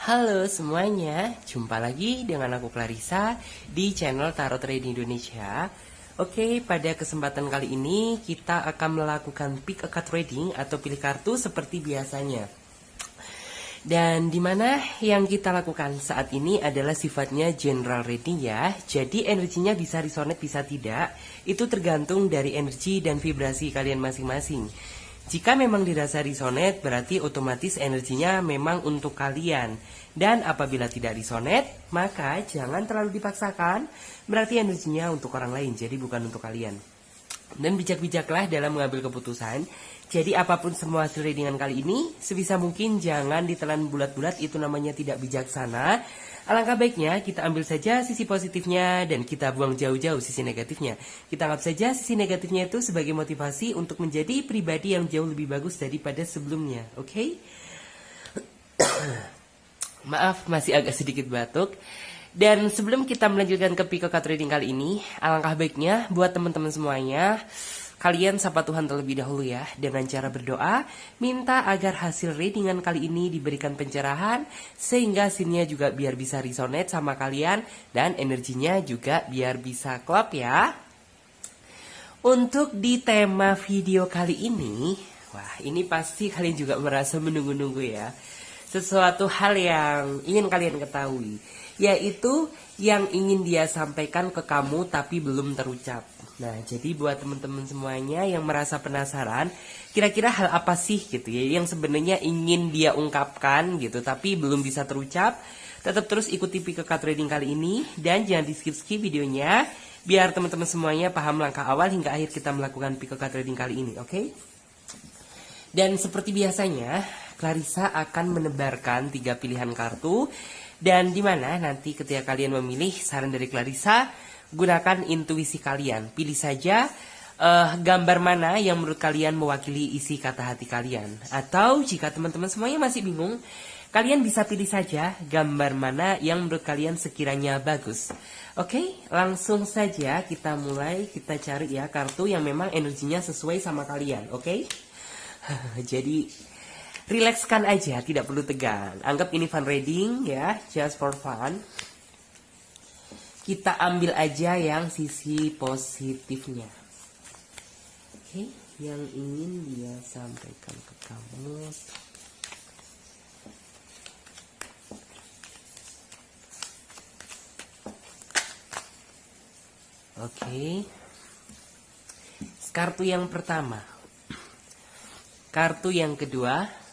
Halo semuanya, jumpa lagi dengan aku Clarissa di channel Tarot Trading Indonesia. Oke, pada kesempatan kali ini kita akan melakukan pick a card trading atau pilih kartu seperti biasanya. Dan dimana yang kita lakukan saat ini adalah sifatnya general reading ya. Jadi energinya bisa resonate bisa tidak, itu tergantung dari energi dan vibrasi kalian masing-masing. Jika memang dirasa resonate, berarti otomatis energinya memang untuk kalian. Dan apabila tidak resonate, maka jangan terlalu dipaksakan, berarti energinya untuk orang lain, jadi bukan untuk kalian. Dan bijak-bijaklah dalam mengambil keputusan. Jadi apapun semua hasil readingan kali ini, sebisa mungkin jangan ditelan bulat-bulat, itu namanya tidak bijaksana. Alangkah baiknya kita ambil saja sisi positifnya dan kita buang jauh-jauh sisi negatifnya. Kita anggap saja sisi negatifnya itu sebagai motivasi untuk menjadi pribadi yang jauh lebih bagus daripada sebelumnya. Oke? Maaf, masih agak sedikit batuk. Dan sebelum kita melanjutkan ke pick a card trading kali ini, alangkah baiknya buat teman-teman semuanya, kalian sapa Tuhan terlebih dahulu ya, dengan cara berdoa, minta agar hasil readingan kali ini diberikan pencerahan, sehingga hasilnya juga biar bisa resonate sama kalian, dan energinya juga biar bisa klop ya. Untuk di tema video kali ini, wah ini pasti kalian juga merasa menunggu-nunggu ya. Sesuatu hal yang ingin kalian ketahui, yaitu yang ingin dia sampaikan ke kamu tapi belum terucap. Nah, jadi buat teman-teman semuanya yang merasa penasaran, kira-kira hal apa sih gitu ya yang sebenarnya ingin dia ungkapkan gitu tapi belum bisa terucap, tetap terus ikuti pick a card trading kali ini dan jangan di skip-skip videonya biar teman-teman semuanya paham langkah awal hingga akhir kita melakukan pick a card trading kali ini, oke? Dan seperti biasanya, Clarissa akan menebarkan 3 pilihan kartu dan dimana nanti ketika kalian memilih saran dari Clarissa, gunakan intuisi kalian. Pilih saja gambar mana yang menurut kalian mewakili isi kata hati kalian. Atau jika teman-teman semuanya masih bingung, kalian bisa pilih saja gambar mana yang menurut kalian sekiranya bagus. Oke, langsung saja kita mulai. Kita cari ya kartu yang memang energinya sesuai sama kalian. Oke? Jadi rilekskan aja, tidak perlu tegang. Anggap ini fun reading ya, just for fun. Kita ambil aja yang sisi positifnya. Oke, yang ingin dia sampaikan ke kamu. Oke. Kartu yang pertama. Kartu yang kedua.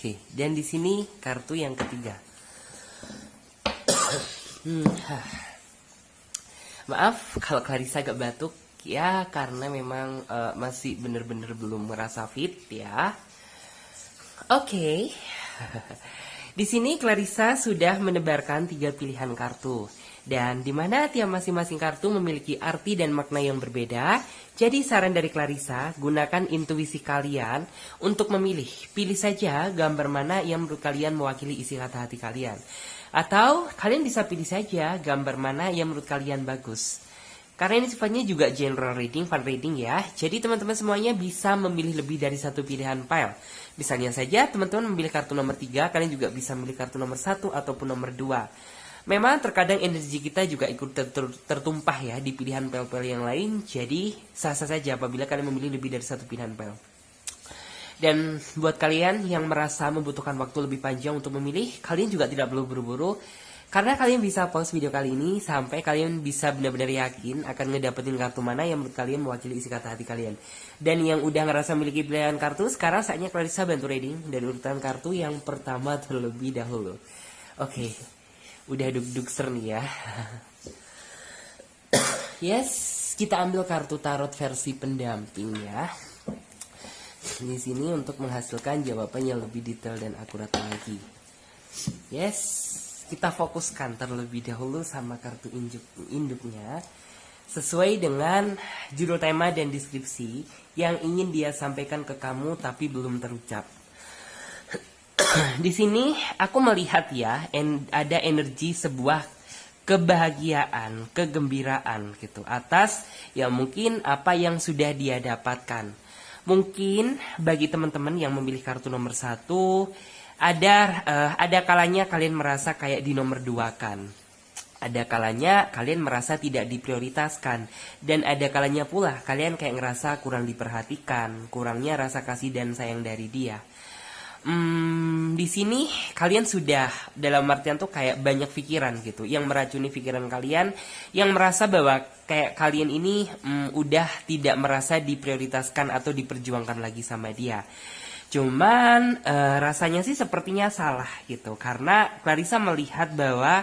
Oke, dan di sini kartu yang ketiga. Maaf kalau Clarissa agak batuk ya, karena memang masih bener-bener belum merasa fit ya. Oke. Di sini Clarissa sudah menebarkan 3 pilihan kartu. Dan di mana tiap masing-masing kartu memiliki arti dan makna yang berbeda. Jadi saran dari Clarissa, gunakan intuisi kalian untuk memilih. Pilih saja gambar mana yang menurut kalian mewakili isi kata hati kalian. Atau kalian bisa pilih saja gambar mana yang menurut kalian bagus. Karena ini sifatnya juga general reading, fun reading ya. Jadi teman-teman semuanya bisa memilih lebih dari satu pilihan pile. Misalnya saja teman-teman memilih kartu nomor 3, kalian juga bisa memilih kartu nomor 1 ataupun nomor 2. Memang terkadang energi kita juga ikut tertumpah ya di pilihan pile-pile yang lain. Jadi sah-sah saja apabila kalian memilih lebih dari satu pilihan pile. Dan buat kalian yang merasa membutuhkan waktu lebih panjang untuk memilih, kalian juga tidak perlu buru-buru. Karena kalian bisa pause video kali ini sampai kalian bisa benar-benar yakin akan ngedapetin kartu mana yang menurut kalian mewakili isi kata hati kalian. Dan yang udah ngerasa memiliki pilihan kartu, sekarang saatnya Clarissa bantu reading dan urutan kartu yang pertama terlebih dahulu. Oke, udah dug-dug ser nih ya. Yes, kita ambil kartu tarot versi pendamping ya. Di sini untuk menghasilkan jawaban yang lebih detail dan akurat lagi. Yes, kita fokuskan terlebih dahulu sama kartu induknya sesuai dengan judul tema dan deskripsi yang ingin dia sampaikan ke kamu tapi belum terucap. Di sini aku melihat ya, ada energi sebuah kebahagiaan, kegembiraan gitu atas ya mungkin apa yang sudah dia dapatkan. Mungkin bagi teman-teman yang memilih kartu nomor satu, ada kalanya kalian merasa kayak di nomor dua kan. Ada kalanya kalian merasa tidak diprioritaskan. Dan ada kalanya pula kalian kayak ngerasa kurang diperhatikan, kurangnya rasa kasih dan sayang dari dia. Di sini kalian sudah dalam artian tuh kayak banyak pikiran gitu, yang meracuni pikiran kalian, yang merasa bahwa kayak kalian ini udah tidak merasa diprioritaskan atau diperjuangkan lagi sama dia. Cuman rasanya sih sepertinya salah gitu, karena Clarissa melihat bahwa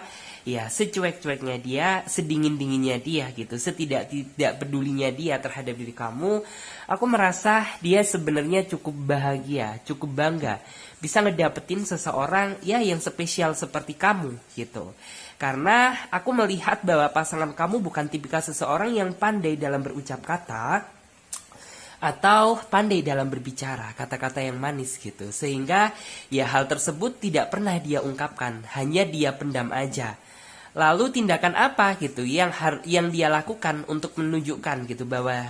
ya secuek-cueknya dia, sedingin-dinginnya dia gitu, setidak-tidak pedulinya dia terhadap diri kamu, aku merasa dia sebenarnya cukup bahagia, cukup bangga bisa ngedapetin seseorang ya yang spesial seperti kamu gitu. Karena aku melihat bahwa pasangan kamu bukan tipikal seseorang yang pandai dalam berucap kata atau pandai dalam berbicara, kata-kata yang manis gitu. Sehingga ya hal tersebut tidak pernah dia ungkapkan, hanya dia pendam aja. Lalu tindakan apa gitu yang dia lakukan untuk menunjukkan gitu bahwa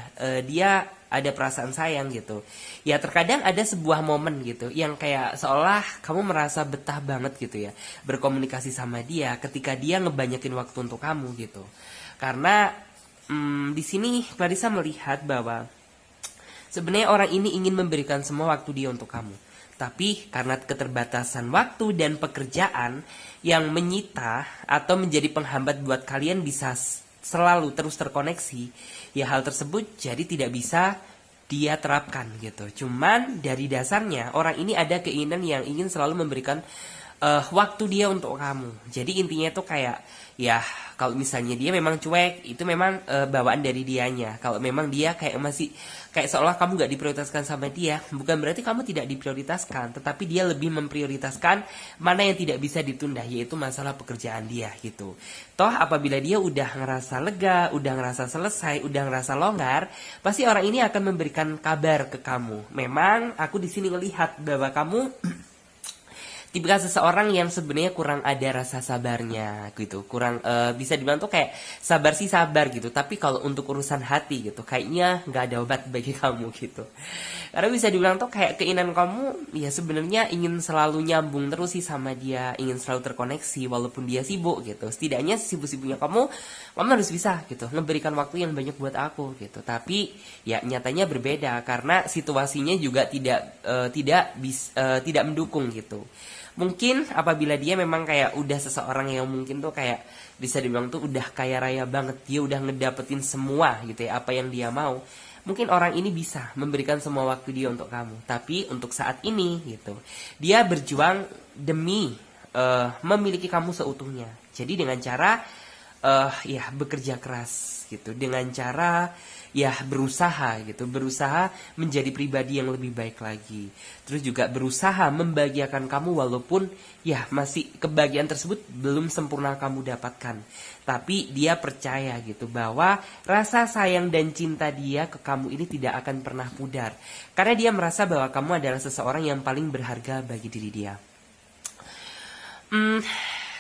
dia ada perasaan sayang gitu. Ya terkadang ada sebuah momen gitu yang kayak seolah kamu merasa betah banget gitu ya berkomunikasi sama dia ketika dia ngebanyakin waktu untuk kamu gitu. Karena di sini Clarissa melihat bahwa sebenarnya orang ini ingin memberikan semua waktu dia untuk kamu. Tapi karena keterbatasan waktu dan pekerjaan yang menyita atau menjadi penghambat buat kalian bisa selalu terus terkoneksi, ya hal tersebut jadi tidak bisa dia terapkan gitu. Cuman dari dasarnya orang ini ada keinginan yang ingin selalu memberikan waktu dia untuk kamu. Jadi intinya tuh kayak ya kalau misalnya dia memang cuek, itu memang bawaan dari dianya. Kalau memang dia kayak masih kayak seolah kamu gak diprioritaskan sama dia, bukan berarti kamu tidak diprioritaskan, tetapi dia lebih memprioritaskan mana yang tidak bisa ditunda, yaitu masalah pekerjaan dia gitu. Toh apabila dia udah ngerasa lega, udah ngerasa selesai, udah ngerasa longgar, pasti orang ini akan memberikan kabar ke kamu. Memang aku di sini melihat bahwa kamu tipikal seseorang yang sebenarnya kurang ada rasa sabarnya gitu, kurang bisa dibilang tuh kayak sabar sih sabar gitu, tapi kalau untuk urusan hati gitu kayaknya nggak ada obat bagi kamu gitu. Karena bisa dibilang tuh kayak keinginan kamu ya sebenarnya ingin selalu nyambung terus sih sama dia, ingin selalu terkoneksi walaupun dia sibuk gitu. Setidaknya sibuk-sibuknya kamu harus bisa gitu memberikan waktu yang banyak buat aku gitu. Tapi ya nyatanya berbeda karena situasinya juga tidak mendukung gitu. Mungkin apabila dia memang kayak udah seseorang yang mungkin tuh kayak bisa dibilang tuh udah kaya raya banget, dia udah ngedapetin semua gitu ya apa yang dia mau, mungkin orang ini bisa memberikan semua waktu dia untuk kamu. Tapi untuk saat ini gitu, dia berjuang demi memiliki kamu seutuhnya. Jadi dengan cara ya bekerja keras gitu, dengan cara ya berusaha gitu, berusaha menjadi pribadi yang lebih baik lagi. Terus juga berusaha membahagiakan kamu walaupun ya masih kebahagiaan tersebut belum sempurna kamu dapatkan. Tapi dia percaya gitu bahwa rasa sayang dan cinta dia ke kamu ini tidak akan pernah pudar. Karena dia merasa bahwa kamu adalah seseorang yang paling berharga bagi diri dia.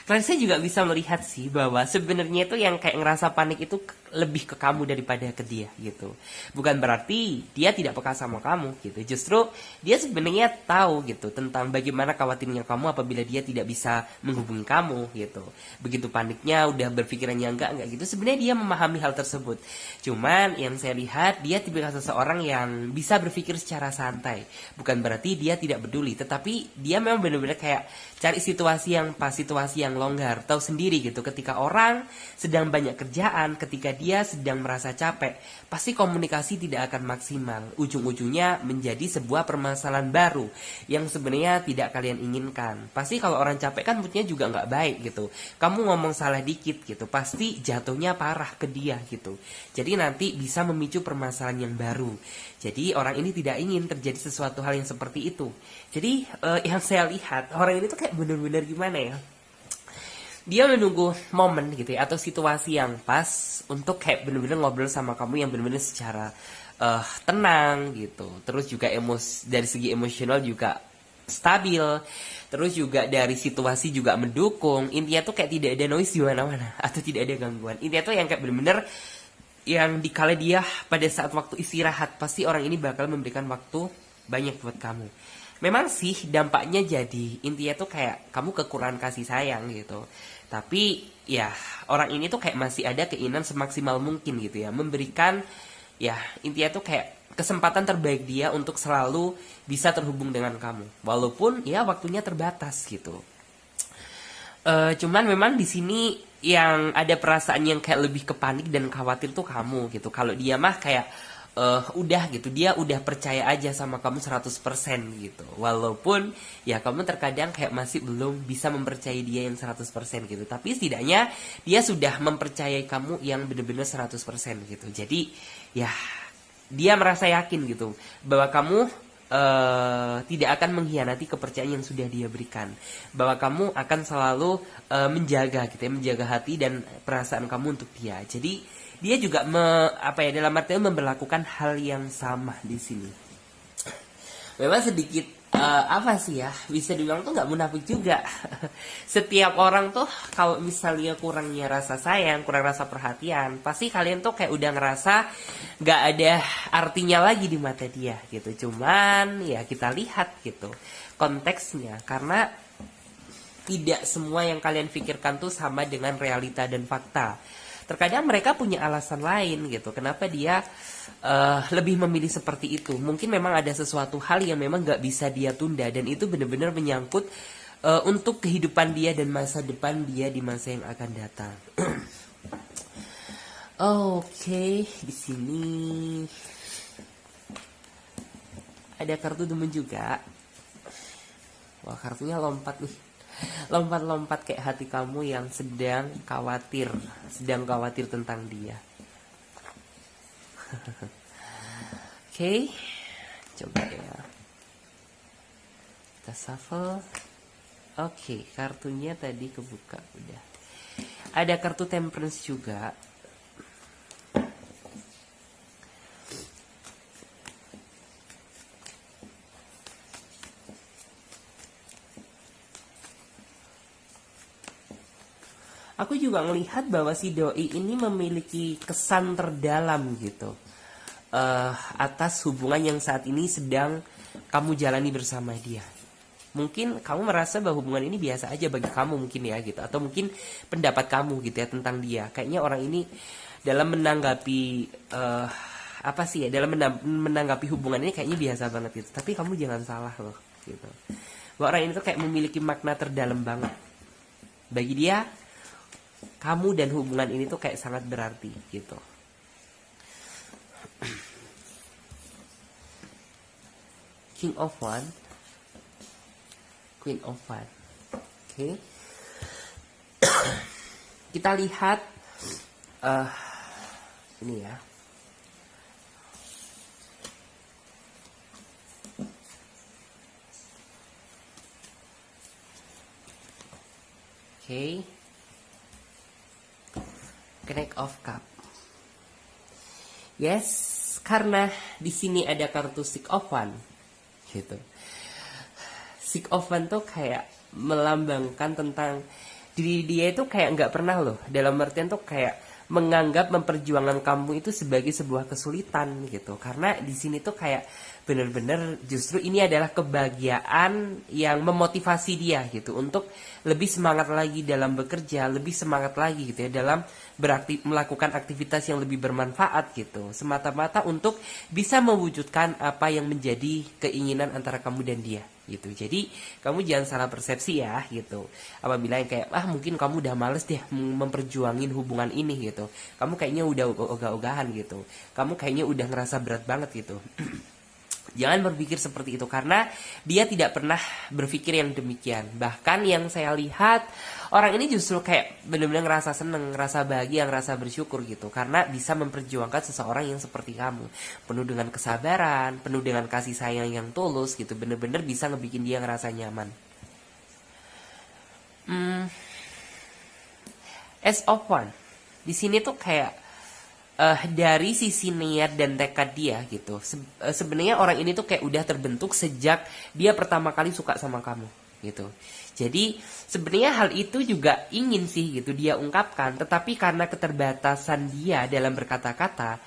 Saya juga bisa melihat sih bahwa sebenarnya itu yang kayak ngerasa panik itu lebih ke kamu daripada ke dia gitu. Bukan berarti dia tidak peka sama kamu gitu. Justru dia sebenarnya tahu gitu tentang bagaimana khawatirnya kamu apabila dia tidak bisa menghubungi kamu gitu. Begitu paniknya udah berpikirannya enggak gitu. Sebenarnya dia memahami hal tersebut. Cuman yang saya lihat dia tipikal seseorang yang bisa berpikir secara santai. Bukan berarti dia tidak peduli, tetapi dia memang benar-benar kayak cari situasi yang pas, situasi yang longgar. Tahu sendiri gitu ketika orang sedang banyak kerjaan, ketika dia sedang merasa capek, pasti komunikasi tidak akan maksimal. Ujung-ujungnya menjadi sebuah permasalahan baru yang sebenarnya tidak kalian inginkan. Pasti kalau orang capek kan moodnya juga nggak baik gitu. Kamu ngomong salah dikit gitu, pasti jatuhnya parah ke dia gitu. Jadi nanti bisa memicu permasalahan yang baru. Jadi orang ini tidak ingin terjadi sesuatu hal yang seperti itu. Jadi yang saya lihat orang ini tuh kayak bener-bener gimana ya, dia menunggu momen gitu ya, atau situasi yang pas untuk kayak bener-bener ngobrol sama kamu yang bener-bener secara tenang gitu. Terus juga dari segi emosional juga stabil, terus juga dari situasi juga mendukung. Intinya tuh kayak tidak ada noise di mana-mana atau tidak ada gangguan. Intinya tuh yang kayak bener-bener yang dikala dia pada saat waktu istirahat pasti orang ini bakal memberikan waktu banyak buat kamu. Memang sih dampaknya jadi intinya tuh kayak kamu kekurangan kasih sayang gitu. Tapi ya orang ini tuh kayak masih ada keinginan semaksimal mungkin gitu ya, memberikan ya intinya tuh kayak kesempatan terbaik dia untuk selalu bisa terhubung dengan kamu. Walaupun ya waktunya terbatas gitu. Cuman memang di sini yang ada perasaan yang kayak lebih ke panik dan khawatir tuh kamu gitu. Kalau dia mah kayak udah gitu, dia udah percaya aja sama kamu 100% gitu. Walaupun ya kamu terkadang kayak masih belum bisa mempercayai dia yang 100% gitu. Tapi setidaknya dia sudah mempercayai kamu yang bener-bener 100% gitu. Jadi ya dia merasa yakin gitu bahwa kamu tidak akan mengkhianati kepercayaan yang sudah dia berikan, bahwa kamu akan selalu menjaga gitu ya, menjaga hati dan perasaan kamu untuk dia. Jadi dia juga dalam artian memperlakukan hal yang sama di sini. Memang sedikit bisa dibilang tuh nggak munafik juga. Setiap orang tuh kalau misalnya kurangnya rasa sayang, kurang rasa perhatian, pasti kalian tuh kayak udah ngerasa nggak ada artinya lagi di mata dia gitu. Cuman ya kita lihat gitu konteksnya, karena tidak semua yang kalian pikirkan tuh sama dengan realita dan fakta. Terkadang mereka punya alasan lain gitu, kenapa dia lebih memilih seperti itu. Mungkin memang ada sesuatu hal yang memang gak bisa dia tunda, dan itu benar-benar menyangkut untuk kehidupan dia dan masa depan dia di masa yang akan datang. Oke, di sini ada kartu demen juga. Wah, kartunya lompat nih. Lompat-lompat kayak hati kamu yang sedang khawatir tentang dia. Oke, coba ya kita shuffle. Oke, kartunya tadi kebuka udah. Ada kartu Temperance juga. Aku juga melihat bahwa si doi ini memiliki kesan terdalam gitu atas hubungan yang saat ini sedang kamu jalani bersama dia. Mungkin kamu merasa bahwa hubungan ini biasa aja bagi kamu mungkin ya gitu, atau mungkin pendapat kamu gitu ya tentang dia. Kayaknya orang ini dalam menanggapi dalam menanggapi hubungan ini kayaknya biasa banget gitu. Tapi kamu jangan salah loh gitu. Bahwa orang ini tuh kayak memiliki makna terdalam banget bagi dia. Kamu dan hubungan ini tuh kayak sangat berarti gitu. King of Wands, Queen of Wands. Oke. Kita lihat ini ya. Oke. Knight of Cup. Yes, karena di sini ada kartu Six of Wands gitu. Six of Wands tuh kayak melambangkan tentang diri dia itu kayak nggak pernah loh, dalam artian tuh kayak menganggap memperjuangkan kamu itu sebagai sebuah kesulitan gitu. Karena di sini tuh kayak bener-bener justru ini adalah kebahagiaan yang memotivasi dia gitu untuk lebih semangat lagi dalam bekerja, lebih semangat lagi gitu ya dalam melakukan aktivitas yang lebih bermanfaat gitu, semata-mata untuk bisa mewujudkan apa yang menjadi keinginan antara kamu dan dia gitu. Jadi kamu jangan salah persepsi ya gitu. Apabila yang kayak mungkin kamu udah males deh memperjuangin hubungan ini gitu, kamu kayaknya udah ogah-ogahan gitu, kamu kayaknya udah ngerasa berat banget gitu. Jangan berpikir seperti itu, karena dia tidak pernah berpikir yang demikian. Bahkan yang saya lihat, orang ini justru kayak benar-benar ngerasa seneng, ngerasa bahagia, ngerasa bersyukur gitu, karena bisa memperjuangkan seseorang yang seperti kamu, penuh dengan kesabaran, penuh dengan kasih sayang yang tulus gitu, benar-benar bisa ngebikin dia ngerasa nyaman. As of One di sini tuh kayak dari sisi niat dan tekad dia gitu. Sebenarnya orang ini tuh kayak udah terbentuk sejak dia pertama kali suka sama kamu gitu. Jadi sebenarnya hal itu juga ingin sih gitu dia ungkapkan, tetapi karena keterbatasan dia dalam berkata-kata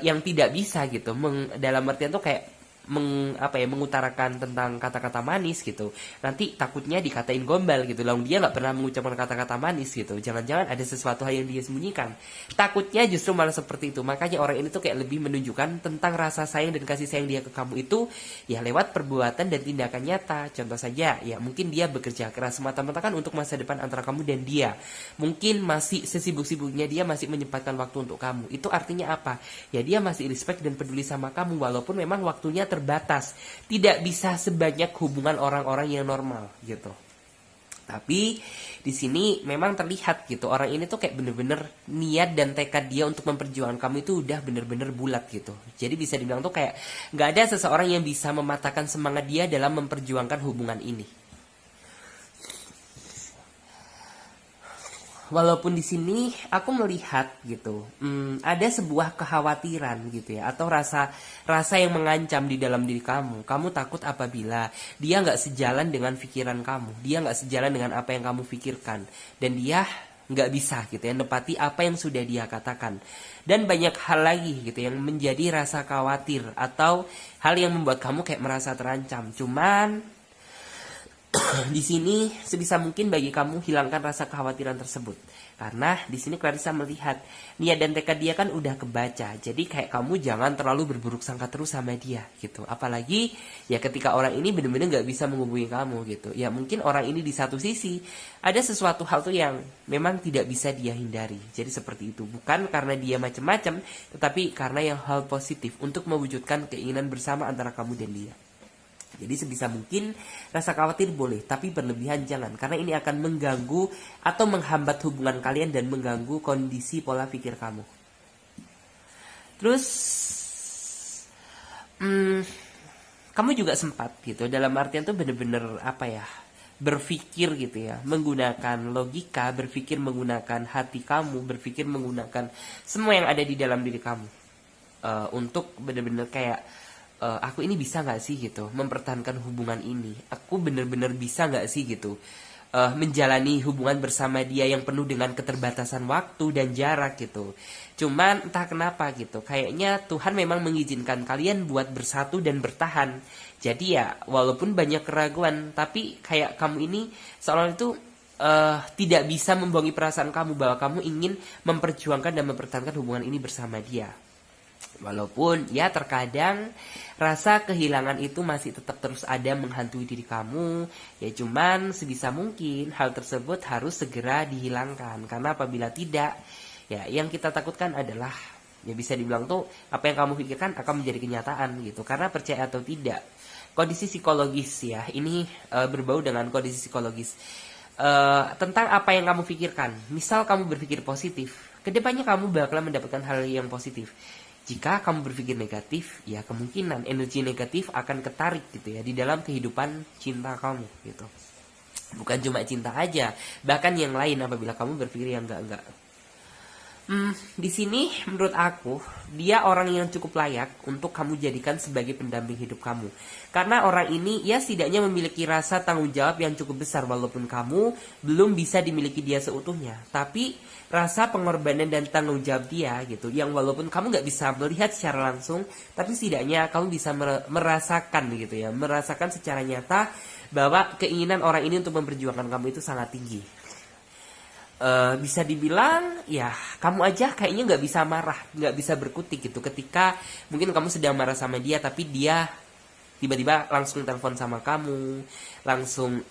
yang tidak bisa gitu, dalam artian tuh kayak mengutarakan tentang kata-kata manis gitu, nanti takutnya dikatain gombal gitu. Lalu dia nggak pernah mengucapkan kata-kata manis gitu, jangan-jangan ada sesuatu hal yang dia sembunyikan. Takutnya justru malah seperti itu. Makanya orang ini tuh kayak lebih menunjukkan tentang rasa sayang dan kasih sayang dia ke kamu itu ya lewat perbuatan dan tindakan nyata. Contoh saja ya mungkin dia bekerja keras semata-mata kan untuk masa depan antara kamu dan dia. Mungkin masih sesibuk-sibuknya dia masih menyempatkan waktu untuk kamu. Itu artinya apa? Ya dia masih respect dan peduli sama kamu walaupun memang waktunya terbatas, tidak bisa sebanyak hubungan orang-orang yang normal gitu. Tapi di sini memang terlihat gitu orang ini tuh kayak bener-bener niat dan tekad dia untuk memperjuangkan kamu itu udah bener-bener bulat gitu. Jadi bisa dibilang tuh kayak nggak ada seseorang yang bisa mematahkan semangat dia dalam memperjuangkan hubungan ini. Walaupun di sini aku melihat gitu, ada sebuah kekhawatiran gitu ya, atau rasa yang mengancam di dalam diri kamu. Kamu takut apabila dia nggak sejalan dengan pikiran kamu, dia nggak sejalan dengan apa yang kamu pikirkan, dan dia nggak bisa gitu ya nepati apa yang sudah dia katakan. Dan banyak hal lagi gitu yang menjadi rasa khawatir atau hal yang membuat kamu kayak merasa terancam. Cuman di sini sebisa mungkin bagi kamu hilangkan rasa kekhawatiran tersebut. Karena di sini Clarissa melihat niat dan tekad dia kan udah kebaca. Jadi kayak kamu jangan terlalu berburuk sangka terus sama dia gitu. Apalagi ya ketika orang ini benar-benar nggak bisa menghubungi kamu gitu. Ya mungkin orang ini di satu sisi ada sesuatu hal tuh yang memang tidak bisa dia hindari. Jadi seperti itu. Bukan karena dia macam-macam, tetapi karena yang hal positif untuk mewujudkan keinginan bersama antara kamu dan dia. Jadi sebisa mungkin rasa khawatir boleh, tapi berlebihan jangan. Karena ini akan mengganggu atau menghambat hubungan kalian dan mengganggu kondisi pola pikir kamu. Terus, kamu juga sempat gitu. Dalam artian tuh bener-bener apa ya, berpikir gitu ya. Menggunakan logika, berpikir menggunakan hati kamu, berpikir menggunakan semua yang ada di dalam diri kamu. Untuk bener-bener kayak aku ini bisa gak sih gitu mempertahankan hubungan ini. Aku bener-bener bisa gak sih gitu menjalani hubungan bersama dia yang penuh dengan keterbatasan waktu dan jarak gitu. Cuman entah kenapa gitu, kayaknya Tuhan memang mengizinkan kalian buat bersatu dan bertahan. Jadi ya walaupun banyak keraguan, tapi kayak kamu ini seolah itu tidak bisa membohongi perasaan kamu bahwa kamu ingin memperjuangkan dan mempertahankan hubungan ini bersama dia. Walaupun ya terkadang rasa kehilangan itu masih tetap terus ada menghantui diri kamu. Ya cuman sebisa mungkin hal tersebut harus segera dihilangkan. Karena apabila tidak, ya yang kita takutkan adalah ya bisa dibilang tuh apa yang kamu pikirkan akan menjadi kenyataan gitu. Karena percaya atau tidak, kondisi psikologis ya ini berbau dengan kondisi psikologis tentang apa yang kamu pikirkan. Misal kamu berpikir positif, kedepannya kamu bakal mendapatkan hal yang positif. Jika kamu berpikir negatif, ya kemungkinan energi negatif akan ketarik gitu ya di dalam kehidupan cinta kamu gitu. Bukan cuma cinta aja, bahkan yang lain apabila kamu berpikir yang enggak. Di sini menurut aku dia orang yang cukup layak untuk kamu jadikan sebagai pendamping hidup kamu. Karena orang ini ya setidaknya memiliki rasa tanggung jawab yang cukup besar walaupun kamu belum bisa dimiliki dia seutuhnya. Tapi rasa pengorbanan dan tanggung jawab dia gitu yang walaupun kamu nggak bisa melihat secara langsung, tapi setidaknya kamu bisa merasakan gitu ya, merasakan secara nyata bahwa keinginan orang ini untuk memperjuangkan kamu itu sangat tinggi. Bisa dibilang ya kamu aja kayaknya nggak bisa marah, nggak bisa berkutik gitu ketika mungkin kamu sedang marah sama dia, tapi dia tiba-tiba langsung telepon sama kamu, langsung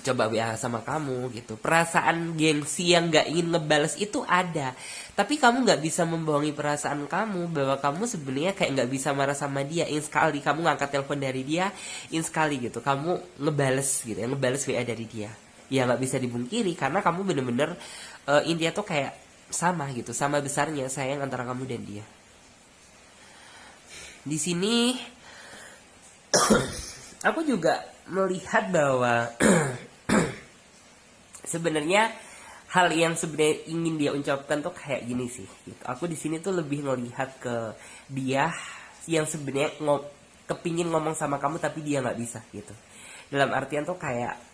coba WA sama kamu gitu. Perasaan gengsi yang nggak ingin ngebales itu ada, tapi kamu nggak bisa membohongi perasaan kamu bahwa kamu sebenarnya kayak nggak bisa marah sama dia. Sekali kamu ngangkat telepon dari dia, sekali gitu kamu ngebales gitu ya, ngebales WA dari dia. Ya nggak bisa dibungkiri karena kamu bener-bener intinya tuh kayak sama gitu, sama besarnya sayang antara kamu dan dia. Di sini aku juga melihat bahwa sebenarnya hal yang sebenarnya ingin dia ucapkan tuh kayak gini sih gitu. Aku di sini tuh lebih ngelihat ke dia yang sebenarnya kepingin ngomong sama kamu tapi dia nggak bisa gitu. Dalam artian tuh kayak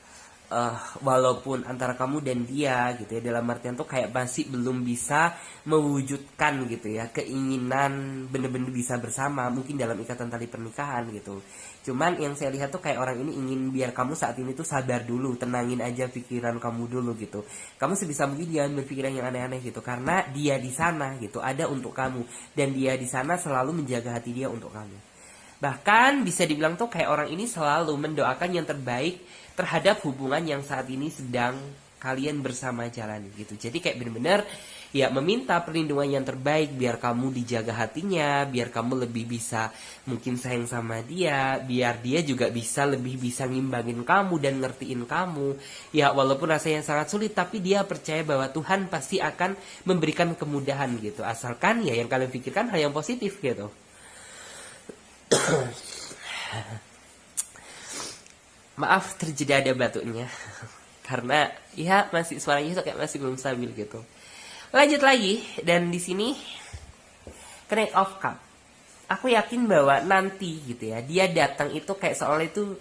walaupun antara kamu dan dia gitu ya, dalam artian tuh kayak masih belum bisa mewujudkan gitu ya keinginan bener-bener bisa bersama mungkin dalam ikatan tali pernikahan gitu. Cuman yang saya lihat tuh kayak orang ini ingin biar kamu saat ini tuh sadar dulu, tenangin aja pikiran kamu dulu gitu. Kamu sebisa mungkin jangan berpikiran yang aneh-aneh gitu, karena dia di sana gitu ada untuk kamu, dan dia di sana selalu menjaga hati dia untuk kamu. Bahkan bisa dibilang tuh kayak orang ini selalu mendoakan yang terbaik terhadap hubungan yang saat ini sedang kalian bersama jalani gitu. Jadi kayak bener-bener ya meminta perlindungan yang terbaik biar kamu dijaga hatinya, biar kamu lebih bisa mungkin sayang sama dia, biar dia juga bisa lebih bisa ngimbangin kamu dan ngertiin kamu. Ya walaupun rasanya sangat sulit, tapi dia percaya bahwa Tuhan pasti akan memberikan kemudahan gitu. Asalkan ya yang kalian pikirkan hal yang positif gitu. Maaf terjadi ada batuknya karena ya masih suaranya tuh kayak masih belum stabil gitu. Lanjut lagi, dan di sini Knight of Cup. Aku yakin bahwa nanti gitu ya dia datang itu kayak seolah itu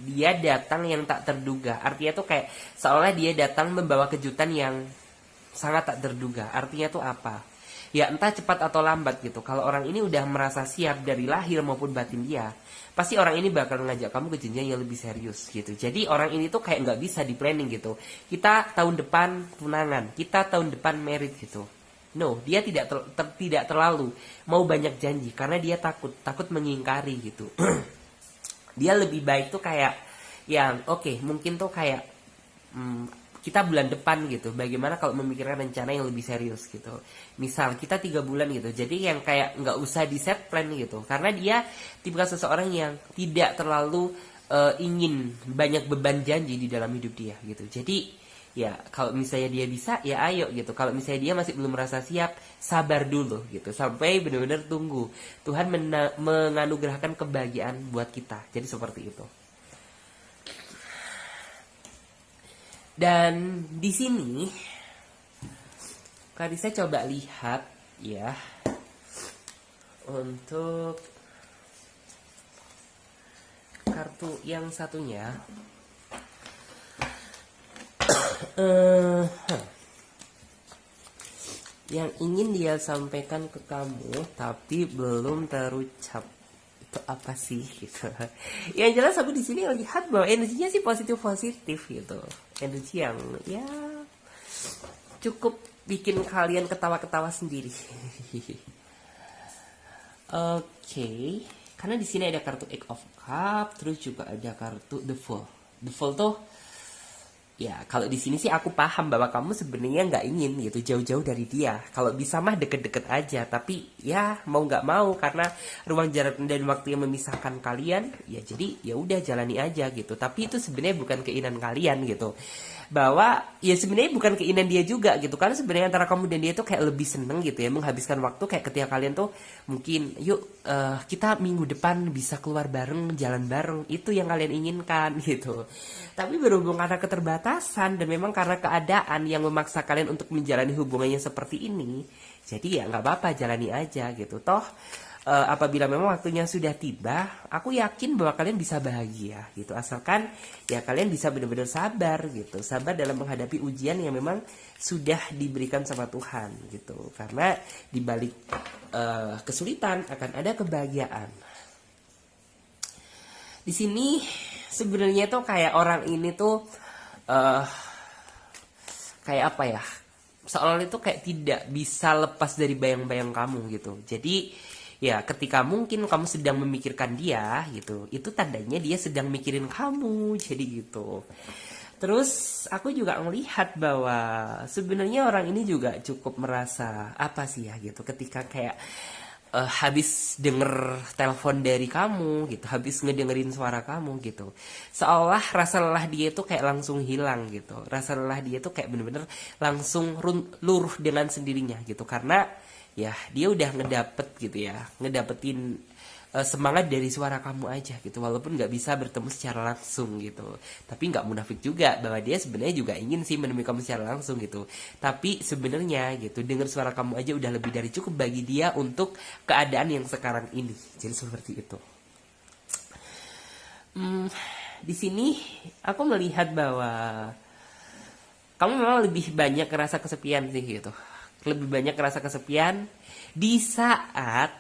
dia datang yang tak terduga. Artinya tuh kayak seolah dia datang membawa kejutan yang sangat tak terduga. Artinya tuh apa? Ya entah cepat atau lambat gitu. Kalau orang ini udah merasa siap dari lahir maupun batin dia, pasti orang ini bakal ngajak kamu ke jenjang yang lebih serius gitu. Jadi orang ini tuh kayak nggak bisa di planning gitu. Kita tahun depan tunangan, kita tahun depan married gitu. No, dia tidak terlalu mau banyak janji karena dia takut mengingkari gitu. Dia lebih baik tuh kayak yang oke, mungkin tuh kayak kita bulan depan gitu, bagaimana kalau memikirkan rencana yang lebih serius gitu. Misal kita 3 bulan gitu, jadi yang kayak nggak usah di set plan gitu, karena dia tipe seseorang yang tidak terlalu ingin banyak beban janji di dalam hidup dia gitu. Jadi ya kalau misalnya dia bisa ya ayo gitu, kalau misalnya dia masih belum merasa siap, sabar dulu gitu sampai benar-benar tunggu Tuhan menganugerahkan kebahagiaan buat kita. Jadi seperti itu. Dan di sini tadi saya coba lihat ya untuk kartu yang satunya. Yang ingin dia sampaikan ke kamu tapi belum terucap itu apa sih gitu. Yang jelas aku di sini lihat bahwa energinya sih positif gitu, energi yang ya cukup bikin kalian ketawa-ketawa sendiri. Oke, karena di sini ada kartu Eight of Cup, terus juga ada kartu The Fool. The Fool tuh ya kalau di sini sih aku paham bahwa kamu sebenarnya nggak ingin gitu jauh-jauh dari dia. Kalau bisa mah deket-deket aja, tapi ya mau nggak mau karena ruang jarak dan waktu yang memisahkan kalian, ya jadi ya udah jalani aja gitu. Tapi itu sebenarnya bukan keinginan kalian gitu. Bahwa ya sebenarnya bukan keinginan dia juga gitu, karena sebenarnya antara kamu dan dia tuh kayak lebih seneng gitu ya menghabiskan waktu kayak ketika kalian tuh mungkin yuk kita minggu depan bisa keluar bareng, jalan bareng, itu yang kalian inginkan gitu. Tapi berhubung karena keterbatasan dan memang karena keadaan yang memaksa kalian untuk menjalani hubungannya seperti ini, jadi ya nggak apa-apa, jalani aja gitu. Toh apabila memang waktunya sudah tiba, aku yakin bahwa kalian bisa bahagia gitu, asalkan ya kalian bisa benar-benar sabar gitu, sabar dalam menghadapi ujian yang memang sudah diberikan sama Tuhan gitu, karena dibalik kesulitan akan ada kebahagiaan. Di sini sebenarnya tuh kayak orang ini tuh kayak apa ya, seolah itu kayak tidak bisa lepas dari bayang-bayang kamu gitu. Jadi ya ketika mungkin kamu sedang memikirkan dia gitu, itu tandanya dia sedang mikirin kamu, jadi gitu. Terus aku juga melihat bahwa sebenarnya orang ini juga cukup merasa apa sih ya gitu, ketika kayak habis denger telepon dari kamu gitu, habis ngedengerin suara kamu gitu, seolah rasa lelah dia tuh kayak langsung hilang gitu, rasa lelah dia tuh kayak bener-bener langsung luruh dengan sendirinya gitu, karena ya dia udah ngedapetin semangat dari suara kamu aja gitu, walaupun nggak bisa bertemu secara langsung gitu. Tapi nggak munafik juga bahwa dia sebenarnya juga ingin sih menemui kamu secara langsung gitu. Tapi sebenarnya gitu, dengar suara kamu aja udah lebih dari cukup bagi dia untuk keadaan yang sekarang ini. Jadi seperti itu. Di sini aku melihat bahwa kamu memang lebih banyak ngerasa kesepian sih gitu. Lebih banyak ngerasa kesepian di saat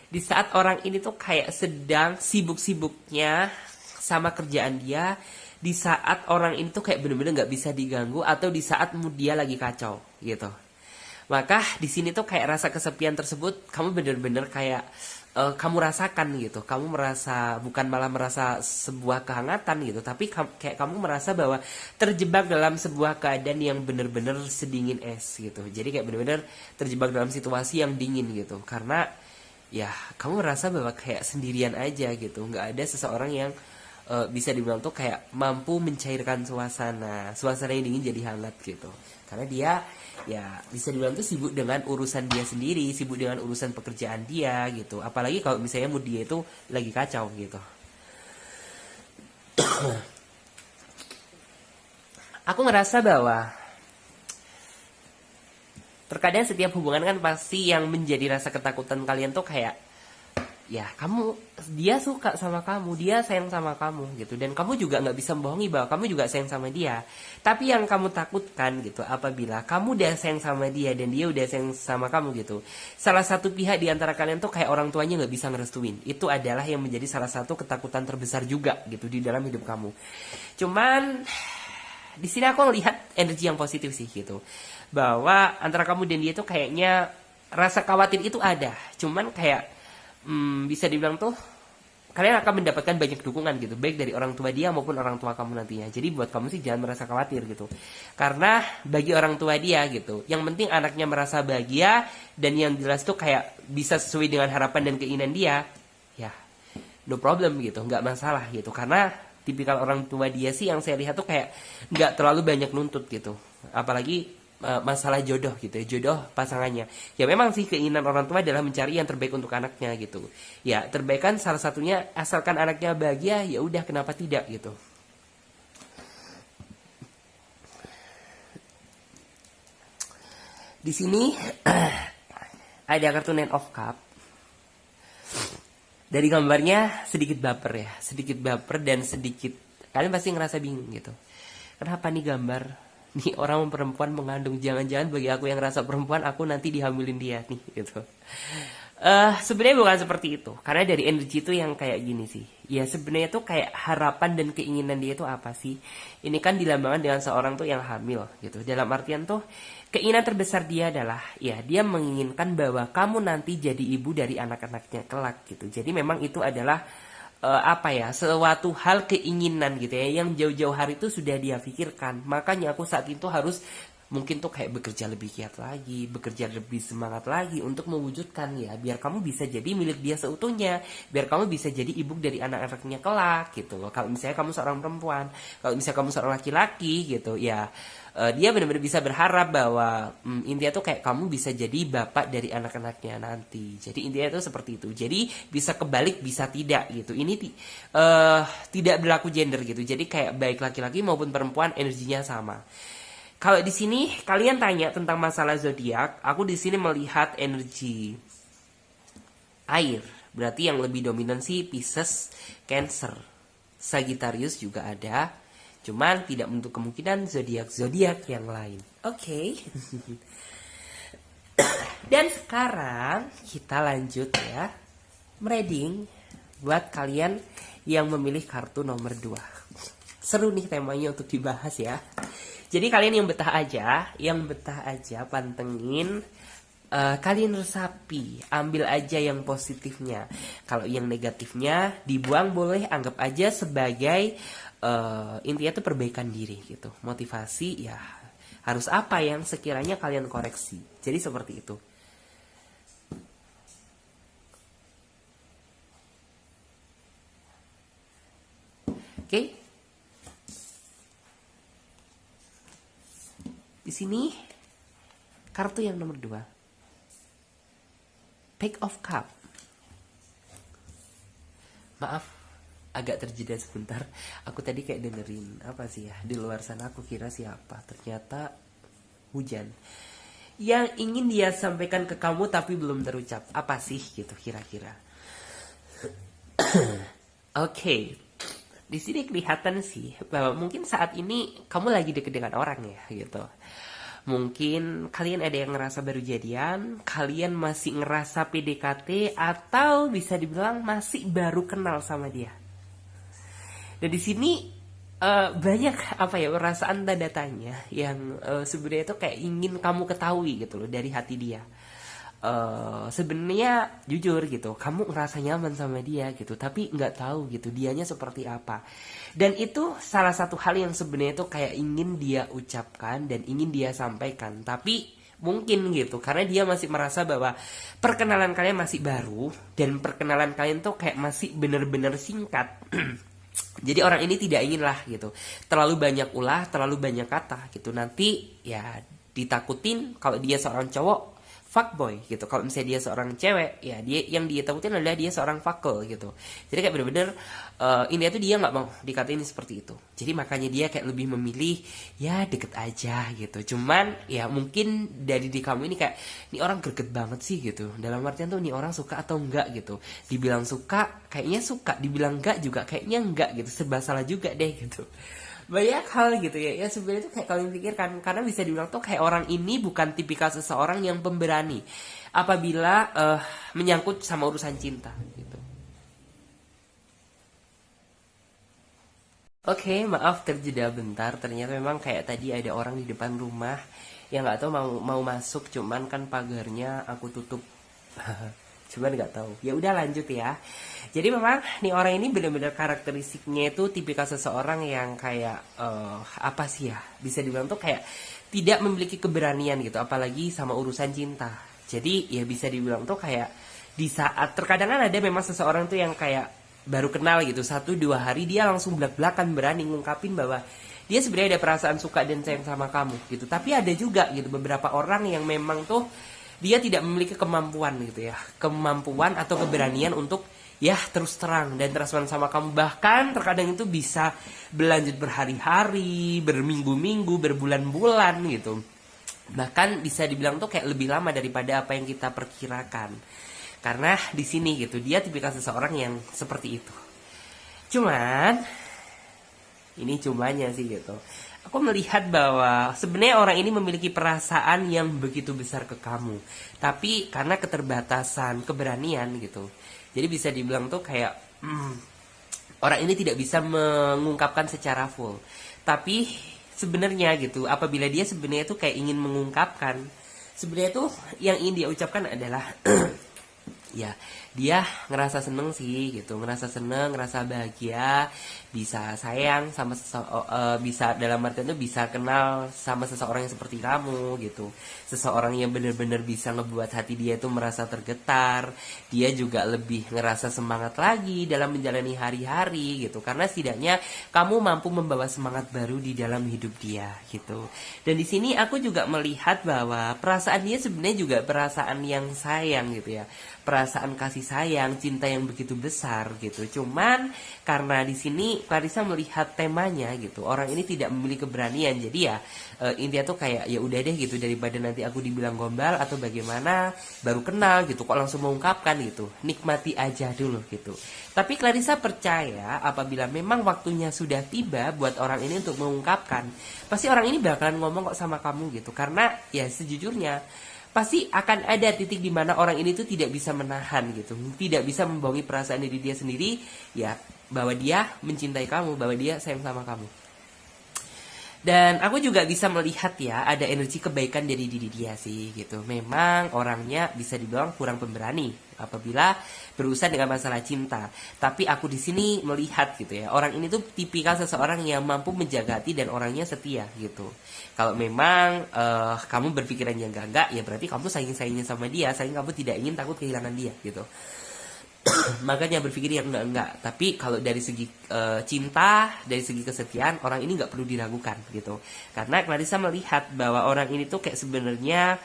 di saat orang ini tuh kayak sedang sibuk-sibuknya sama kerjaan dia, di saat orang ini tuh kayak bener-bener nggak bisa diganggu, atau di saat mood dia lagi kacau gitu. Maka di sini tuh kayak rasa kesepian tersebut kamu bener-bener kayak kamu rasakan gitu. Kamu merasa, bukan malah merasa sebuah kehangatan gitu, tapi kayak kamu merasa bahwa terjebak dalam sebuah keadaan yang bener-bener sedingin es gitu. Jadi kayak bener-bener terjebak dalam situasi yang dingin gitu. Karena ya kamu merasa bahwa kayak sendirian aja gitu, nggak ada seseorang yang bisa dibilang tuh kayak mampu mencairkan suasana yang dingin jadi hangat gitu. Karena dia ya bisa dibilang tuh sibuk dengan urusan dia sendiri, sibuk dengan urusan pekerjaan dia gitu. Apalagi kalau misalnya mood dia itu lagi kacau gitu. Aku ngerasa bahwa terkadang setiap hubungan kan pasti yang menjadi rasa ketakutan kalian tuh kayak ya dia suka sama kamu, dia sayang sama kamu gitu, dan kamu juga nggak bisa membohongi bahwa kamu juga sayang sama dia. Tapi yang kamu takutkan gitu, apabila kamu udah sayang sama dia dan dia udah sayang sama kamu gitu, salah satu pihak di antara kalian tuh kayak orang tuanya nggak bisa ngerestuin. Itu adalah yang menjadi salah satu ketakutan terbesar juga gitu di dalam hidup kamu. Cuman di sini aku ngelihat energi yang positif sih gitu, bahwa antara kamu dan dia tuh kayaknya rasa khawatir itu ada. Cuman kayak bisa dibilang tuh kalian akan mendapatkan banyak dukungan gitu, baik dari orang tua dia maupun orang tua kamu nantinya. Jadi buat kamu sih jangan merasa khawatir gitu, karena bagi orang tua dia gitu, yang penting anaknya merasa bahagia, dan yang jelas tuh kayak bisa sesuai dengan harapan dan keinginan dia, ya no problem gitu, nggak masalah gitu. Karena tipikal orang tua dia sih yang saya lihat tuh kayak nggak terlalu banyak nuntut gitu, apalagi masalah jodoh gitu ya, jodoh pasangannya. Ya memang sih keinginan orang tua adalah mencari yang terbaik untuk anaknya gitu. Ya terbaik kan salah satunya asalkan anaknya bahagia, ya udah kenapa tidak gitu. Di sini ada kartu Nine of Cup. Dari gambarnya sedikit baper ya, sedikit baper dan sedikit kalian pasti ngerasa bingung gitu. Kenapa nih gambar? Nih orang perempuan mengandung, jangan-jangan bagi aku yang rasa perempuan aku nanti dihamilin dia nih gitu. Sebenarnya bukan seperti itu, karena dari energi itu yang kayak gini sih. Ya sebenarnya tuh kayak harapan dan keinginan dia itu apa sih? Ini kan dilambangkan dengan seorang tuh yang hamil gitu. Dalam artian tuh keinginan terbesar dia adalah ya dia menginginkan bahwa kamu nanti jadi ibu dari anak-anaknya kelak gitu. Jadi memang itu adalah apa ya, suatu hal keinginan gitu ya, yang jauh-jauh hari itu sudah dia pikirkan. Makanya aku saat itu harus mungkin tuh kayak bekerja lebih giat lagi, bekerja lebih semangat lagi untuk mewujudkan ya, biar kamu bisa jadi milik dia seutuhnya, biar kamu bisa jadi ibu dari anak-anaknya kelak gitu loh. Kalau misalnya kamu seorang perempuan, kalau misalnya kamu seorang laki-laki gitu ya, dia benar-benar bisa berharap bahwa intinya tuh kayak kamu bisa jadi bapak dari anak-anaknya nanti. Jadi intinya tuh seperti itu. Jadi bisa kebalik, bisa tidak gitu. Ini tidak berlaku gender gitu. Jadi kayak baik laki-laki maupun perempuan energinya sama. Kalau di sini kalian tanya tentang masalah zodiak, aku di sini melihat energi air. Berarti yang lebih dominan sih Pisces, Cancer, Sagittarius juga ada. Cuman tidak menutup kemungkinan zodiak-zodiak yang lain. Oke. Dan sekarang kita lanjut ya, reading buat kalian yang memilih kartu nomor 2. Seru nih temanya untuk dibahas ya. Jadi kalian yang betah aja pantengin, kalian resapi, ambil aja yang positifnya. Kalau yang negatifnya dibuang boleh, anggap aja sebagai intinya tuh perbaikan diri gitu. Motivasi ya harus apa yang sekiranya kalian koreksi. Jadi seperti itu. Oke. Di sini kartu yang nomor 2. Page of Cup. Maaf, agak terjeda sebentar. Aku tadi kayak dengerin apa sih ya di luar sana. Aku kira siapa, ternyata hujan yang ingin dia sampaikan ke kamu tapi belum terucap. Apa sih gitu kira-kira? Oke, di sini kelihatan sih bahwa mungkin saat ini kamu lagi deket dengan orang ya gitu. Mungkin kalian ada yang ngerasa baru jadian, kalian masih ngerasa PDKT, atau bisa dibilang masih baru kenal sama dia. Dan di sini banyak apa ya perasaan tanda tanya yang sebenarnya itu kayak ingin kamu ketahui gitu loh dari hati dia. Sebenarnya jujur gitu, kamu ngerasa nyaman sama dia gitu, tapi nggak tahu gitu dianya seperti apa. Dan itu salah satu hal yang sebenarnya itu kayak ingin dia ucapkan dan ingin dia sampaikan, tapi mungkin gitu karena dia masih merasa bahwa perkenalan kalian masih baru dan perkenalan kalian tuh kayak masih bener-bener singkat. Jadi orang ini tidak ingin lah gitu terlalu banyak ulah, terlalu banyak kata gitu. Nanti ya ditakutin kalau dia seorang cowok fuckboy gitu. Kalau misalnya dia seorang cewek, ya dia yang dia takutin adalah dia seorang fuckle gitu. Jadi kayak bener-bener ini tuh dia nggak mau dikatain seperti itu. Jadi makanya dia kayak lebih memilih ya deket aja gitu. Cuman ya mungkin dari di kamu ini kayak ini orang greget banget sih gitu. Dalam artian tuh ini orang suka atau enggak gitu. Dibilang suka, kayaknya suka. Dibilang enggak juga kayaknya enggak gitu. Serba salah juga deh gitu. Banyak hal gitu ya sebenarnya tuh kayak kalian pikirkan karena bisa dibilang tuh kayak orang ini bukan tipikal seseorang yang pemberani apabila menyangkut sama urusan cinta gitu. Oke, maaf terjeda bentar. Ternyata memang kayak tadi ada orang di depan rumah yang nggak tahu mau mau masuk, cuman kan pagarnya aku tutup. Cuman nggak tahu. Ya udah lanjut ya. Jadi memang nih orang ini benar-benar karakteristiknya itu tipikal seseorang yang kayak apa sih ya? Bisa dibilang tuh kayak tidak memiliki keberanian gitu, apalagi sama urusan cinta. Jadi ya bisa dibilang tuh kayak di saat terkadang kan ada memang seseorang tuh yang kayak baru kenal gitu 1-2 hari dia langsung belak-belakan berani ngungkapin bahwa dia sebenarnya ada perasaan suka dan sayang sama kamu gitu. Tapi ada juga gitu beberapa orang yang memang tuh dia tidak memiliki kemampuan gitu ya, kemampuan atau keberanian untuk ya terus terang dan transparan sama kamu. Bahkan terkadang itu bisa berlanjut berhari-hari, berminggu-minggu, berbulan-bulan gitu. Bahkan bisa dibilang tuh kayak lebih lama daripada apa yang kita perkirakan. Karena di sini gitu dia tipikal seseorang yang seperti itu. Cuman ini cumanya sih gitu. Aku melihat bahwa sebenarnya orang ini memiliki perasaan yang begitu besar ke kamu. Tapi karena keterbatasan keberanian gitu. Jadi bisa dibilang tuh kayak orang ini tidak bisa mengungkapkan secara full. Tapi sebenarnya gitu, apabila dia sebenarnya tuh kayak ingin mengungkapkan, sebenarnya tuh yang ingin dia ucapkan adalah ya dia ngerasa seneng sih gitu, ngerasa seneng, ngerasa bahagia, bisa sayang sama bisa dalam artian itu bisa kenal sama seseorang yang seperti kamu gitu, seseorang yang benar-benar bisa ngebuat hati dia itu merasa tergetar, dia juga lebih ngerasa semangat lagi dalam menjalani hari-hari gitu, karena setidaknya kamu mampu membawa semangat baru di dalam hidup dia gitu. Dan di sini aku juga melihat bahwa perasaan dia sebenarnya juga perasaan yang sayang gitu ya, perasaan kasih sayang, cinta yang begitu besar gitu. Cuman karena di sini Clarissa melihat temanya gitu, orang ini tidak memiliki keberanian. Jadi ya intinya tuh kayak ya udah deh gitu, daripada nanti aku dibilang gombal atau bagaimana, baru kenal gitu kok langsung mengungkapkan gitu. Nikmati aja dulu gitu. Tapi Clarissa percaya apabila memang waktunya sudah tiba buat orang ini untuk mengungkapkan, pasti orang ini bakalan ngomong kok sama kamu gitu. Karena ya sejujurnya pasti akan ada titik di mana orang ini tuh tidak bisa menahan gitu, tidak bisa membohongi perasaan diri dia sendiri ya, bahwa dia mencintai kamu, bahwa dia sayang sama kamu. Dan aku juga bisa melihat ya ada energi kebaikan dari diri dia sih gitu. Memang orangnya bisa dibilang kurang pemberani apabila berurusan dengan masalah cinta. Tapi aku di sini melihat gitu ya, orang ini tuh tipikal seseorang yang mampu menjaga hati dan orangnya setia gitu. Kalau memang kamu berpikiran yang enggak, ya berarti kamu sayang-sayangnya sama dia, sayang kamu tidak ingin takut kehilangan dia gitu. Makanya berpikir yang enggak. Tapi kalau dari segi cinta, dari segi kesetiaan, orang ini nggak perlu diragukan gitu. Karena Clarissa melihat bahwa orang ini tuh kayak sebenarnya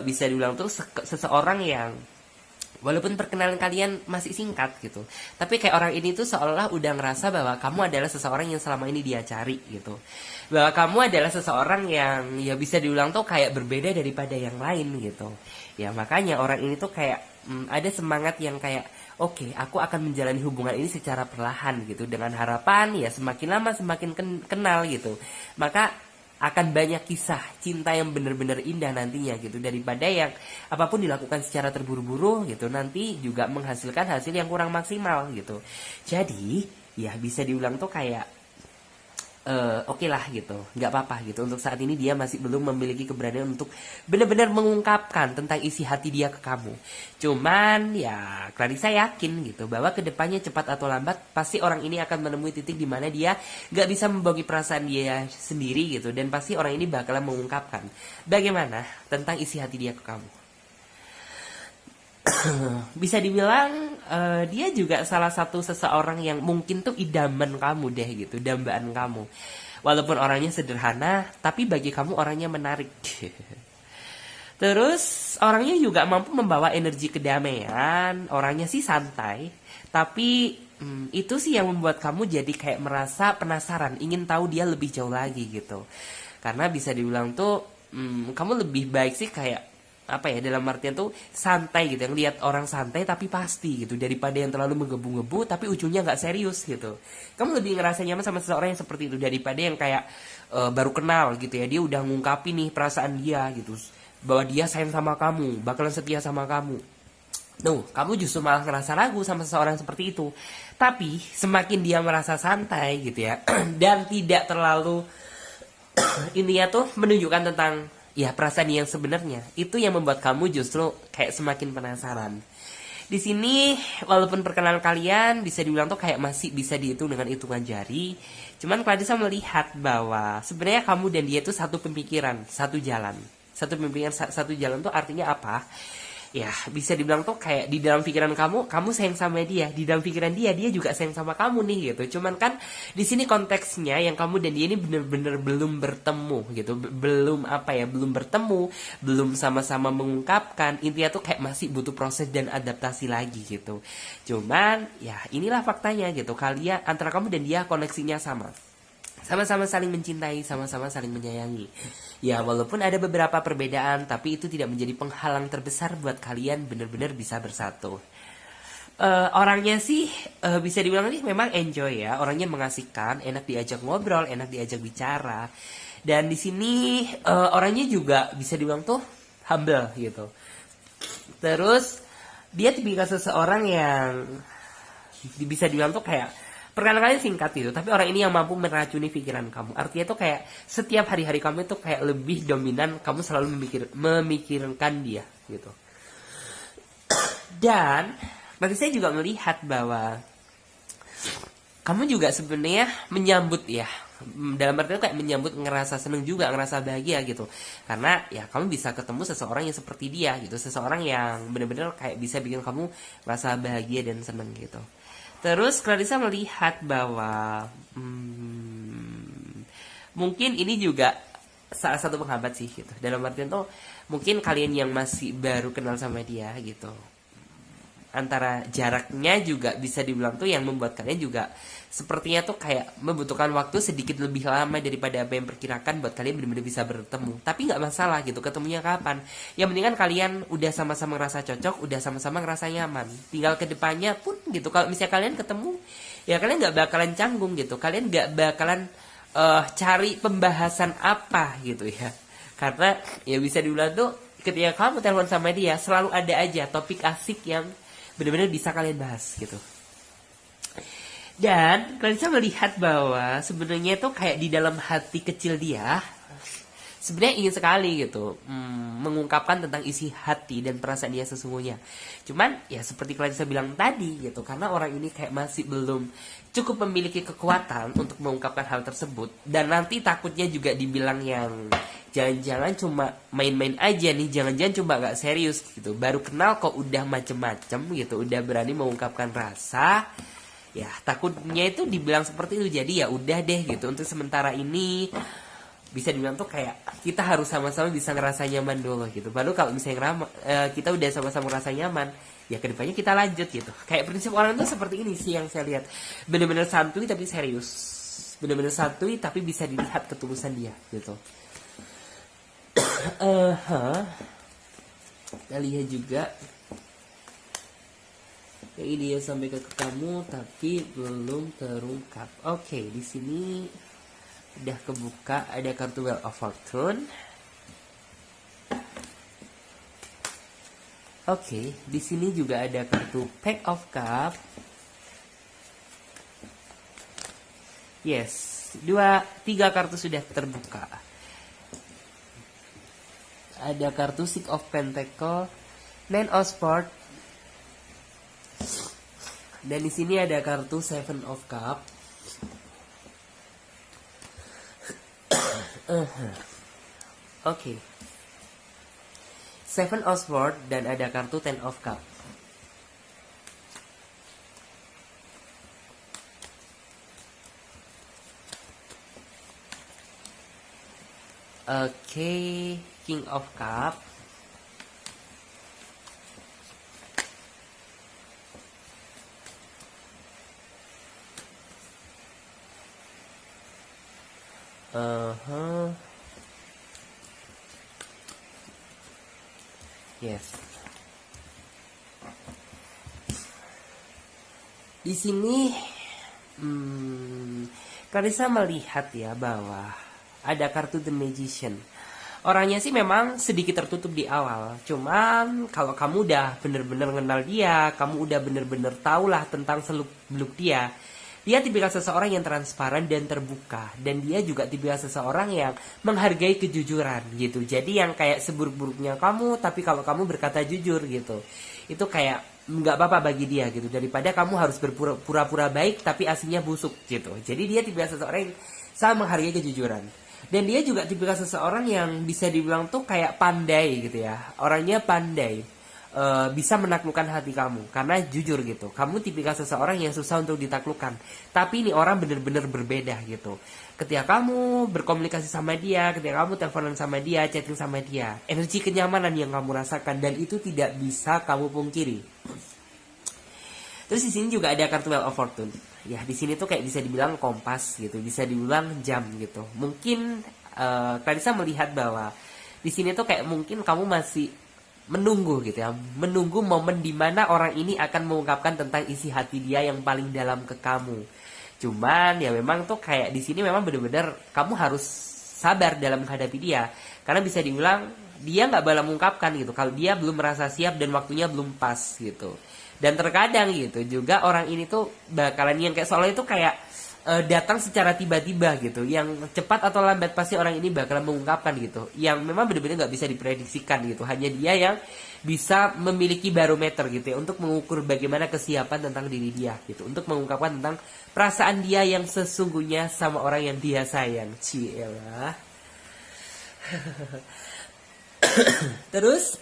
bisa dibilang tuh seseorang yang Walaupun perkenalan kalian masih singkat gitu, tapi kayak orang ini tuh seolah udah ngerasa bahwa kamu adalah seseorang yang selama ini dia cari gitu. Bahwa kamu adalah seseorang yang ya bisa diulang tuh kayak berbeda daripada yang lain gitu. Ya makanya orang ini tuh kayak ada semangat yang kayak oke, aku akan menjalani hubungan ini secara perlahan gitu, dengan harapan ya semakin lama semakin kenal gitu. Maka akan banyak kisah cinta yang benar-benar indah nantinya gitu, daripada yang apapun dilakukan secara terburu-buru gitu, nanti juga menghasilkan hasil yang kurang maksimal gitu. Jadi ya bisa diulang tuh kayak oke lah gitu, nggak apa-apa gitu. Untuk saat ini dia masih belum memiliki keberanian untuk benar-benar mengungkapkan tentang isi hati dia ke kamu. Cuman ya Clarissa yakin gitu bahwa kedepannya cepat atau lambat pasti orang ini akan menemui titik di mana dia nggak bisa membogi perasaan dia sendiri gitu, dan pasti orang ini bakalan mengungkapkan bagaimana tentang isi hati dia ke kamu. Bisa dibilang dia juga salah satu seseorang yang mungkin tuh idaman kamu deh gitu, dambaan kamu. Walaupun orangnya sederhana, tapi bagi kamu orangnya menarik. Terus orangnya juga mampu membawa energi kedamaian, orangnya sih santai, tapi itu sih yang membuat kamu jadi kayak merasa penasaran, ingin tahu dia lebih jauh lagi gitu. Karena bisa dibilang tuh kamu lebih baik sih kayak apa ya, dalam artian tuh santai gitu, yang lihat orang santai tapi pasti gitu, daripada yang terlalu menggebu-gebu tapi ujungnya nggak serius gitu. Kamu lebih ngerasa nyaman sama seseorang yang seperti itu daripada yang kayak baru kenal gitu ya, dia udah ngungkapin nih perasaan dia gitu, bahwa dia sayang sama kamu, bakalan setia sama kamu. Tuh, kamu justru malah ngerasa ragu sama seseorang seperti itu. Tapi semakin dia merasa santai gitu ya dan tidak terlalu intinya tuh menunjukkan tentang ya perasaan yang sebenarnya, itu yang membuat kamu justru kayak semakin penasaran. Di sini walaupun perkenalan kalian bisa dibilang tuh kayak masih bisa dihitung dengan hitungan jari, cuman Clarissa melihat bahwa sebenarnya kamu dan dia itu satu pemikiran, satu jalan. Satu pemikiran, satu jalan tuh artinya apa? Ya bisa dibilang tuh kayak di dalam pikiran kamu sayang sama dia, di dalam pikiran dia juga sayang sama kamu nih gitu. Cuman kan di sini konteksnya yang kamu dan dia ini bener-bener belum bertemu gitu, belum apa ya, belum bertemu, belum sama-sama mengungkapkan. Intinya tuh kayak masih butuh proses dan adaptasi lagi gitu. Cuman ya inilah faktanya gitu, kalian antara kamu dan dia koneksinya sama. Sama-sama saling mencintai, sama-sama saling menyayangi. Ya walaupun ada beberapa perbedaan, tapi itu tidak menjadi penghalang terbesar buat kalian benar-benar bisa bersatu. Orangnya sih bisa dibilang nih memang enjoy ya, orangnya mengasihkan, enak diajak ngobrol, enak diajak bicara. Dan di sini orangnya juga bisa dibilang tuh humble gitu. Terus dia tipikal seseorang yang bisa dibilang tuh kayak perkenalan kalian singkat gitu, tapi orang ini yang mampu meracuni pikiran kamu. Artinya tuh kayak setiap hari-hari kamu itu kayak lebih dominan, kamu selalu memikirkan dia gitu. Dan bagi saya juga melihat bahwa kamu juga sebenarnya menyambut ya, dalam artinya kayak menyambut, ngerasa seneng juga, ngerasa bahagia gitu, karena ya kamu bisa ketemu seseorang yang seperti dia gitu, seseorang yang benar-benar kayak bisa bikin kamu merasa bahagia dan seneng gitu. Terus Clarissa melihat bahwa mungkin ini juga salah satu penghambat sih gitu. Dalam artian tuh mungkin kalian yang masih baru kenal sama dia gitu, antara jaraknya juga bisa dibilang tuh yang membuat kalian juga sepertinya tuh kayak membutuhkan waktu sedikit lebih lama daripada apa yang perkirakan buat kalian benar-benar bisa bertemu. Tapi nggak masalah gitu, ketemunya kapan. Yang penting kan kalian udah sama-sama ngerasa cocok, udah sama-sama ngerasa nyaman. Tinggal kedepannya pun gitu, kalau misalnya kalian ketemu, ya kalian nggak bakalan canggung gitu. Kalian nggak bakalan cari pembahasan apa gitu ya. Karena ya bisa dibilang tuh ketika kamu telepon sama dia, selalu ada aja topik asik yang benar-benar bisa kalian bahas gitu. Dan Clarissa melihat bahwa sebenarnya tuh kayak di dalam hati kecil dia sebenarnya ingin sekali gitu mengungkapkan tentang isi hati dan perasaan dia sesungguhnya. Cuman ya seperti Clarissa bilang tadi gitu, karena orang ini kayak masih belum cukup memiliki kekuatan untuk mengungkapkan hal tersebut, dan nanti takutnya juga dibilang yang jangan-jangan cuma main-main aja nih, jangan-jangan cuma gak serius gitu, baru kenal kok udah macem-macem gitu, udah berani mengungkapkan rasa. Ya takutnya itu dibilang seperti itu. Jadi ya udah deh gitu, untuk sementara ini bisa dibilang tuh kayak kita harus sama-sama bisa ngerasa nyaman dulu gitu. Baru kalau misalnya kita udah sama-sama ngerasa nyaman, ya kedepannya kita lanjut gitu. Kayak prinsip orang tuh seperti ini sih yang saya lihat. Bener-bener santuy tapi serius. Bener-bener santuy tapi bisa dilihat ketulusan dia gitu. Kita lihat juga yang ini dia sampai ke kamu tapi belum terungkap. Oke, di sini udah kebuka, ada kartu Wheel of Fortune. Oke, di sini juga ada kartu Pack of Cup. Yes, 3 kartu sudah terbuka. Ada kartu Six of Pentacle, Nine of Swords, dan di sini ada kartu Seven of Cup. Oke. Seven of Swords dan ada kartu Ten of Cup. Oke, King of Cup. Yes. Di sini Clarissa melihat ya bahwa ada kartu The Magician. Orangnya sih memang sedikit tertutup di awal. Cuman kalau kamu udah bener-bener kenal dia, kamu udah bener-bener tahulah tentang seluk-beluk dia. Dia tipikal seseorang yang transparan dan terbuka. Dan dia juga tipikal seseorang yang menghargai kejujuran gitu. Jadi yang kayak seburuk-buruknya kamu, tapi kalau kamu berkata jujur gitu, itu kayak nggak apa-apa bagi dia gitu. Daripada kamu harus berpura-pura baik tapi aslinya busuk gitu. Jadi dia tipikal seseorang yang sangat menghargai kejujuran. Dan dia juga tipikal seseorang yang bisa dibilang tuh kayak pandai gitu ya. Orangnya pandai. Bisa menaklukkan hati kamu karena jujur gitu. Kamu tipikal seseorang yang susah untuk ditaklukkan. Tapi ini orang bener-bener berbeda gitu. Ketika kamu berkomunikasi sama dia, ketika kamu teleponan sama dia, chatting sama dia, energi kenyamanan yang kamu rasakan dan itu tidak bisa kamu pungkiri. Terus di sini juga ada kartu Wheel of Fortune. Ya, di sini tuh kayak bisa dibilang kompas gitu, bisa dibilang jam gitu. Mungkin Clarissa melihat bahwa di sini tuh kayak mungkin kamu masih menunggu gitu ya, menunggu momen dimana orang ini akan mengungkapkan tentang isi hati dia yang paling dalam ke kamu. Cuman ya memang tuh kayak di sini memang benar-benar kamu harus sabar dalam menghadapi dia, karena bisa dibilang dia nggak bakal mengungkapkan gitu kalau dia belum merasa siap dan waktunya belum pas gitu. Dan terkadang gitu juga orang ini tuh bakalan yang kayak soalnya itu kayak datang secara tiba-tiba gitu, yang cepat atau lambat pasti orang ini bakalan mengungkapkan gitu, yang memang benar-benar nggak bisa diprediksikan gitu. Hanya dia yang bisa memiliki barometer gitu ya, untuk mengukur bagaimana kesiapan tentang diri dia gitu, untuk mengungkapkan tentang perasaan dia yang sesungguhnya sama orang yang dia sayang. Cielah. Terus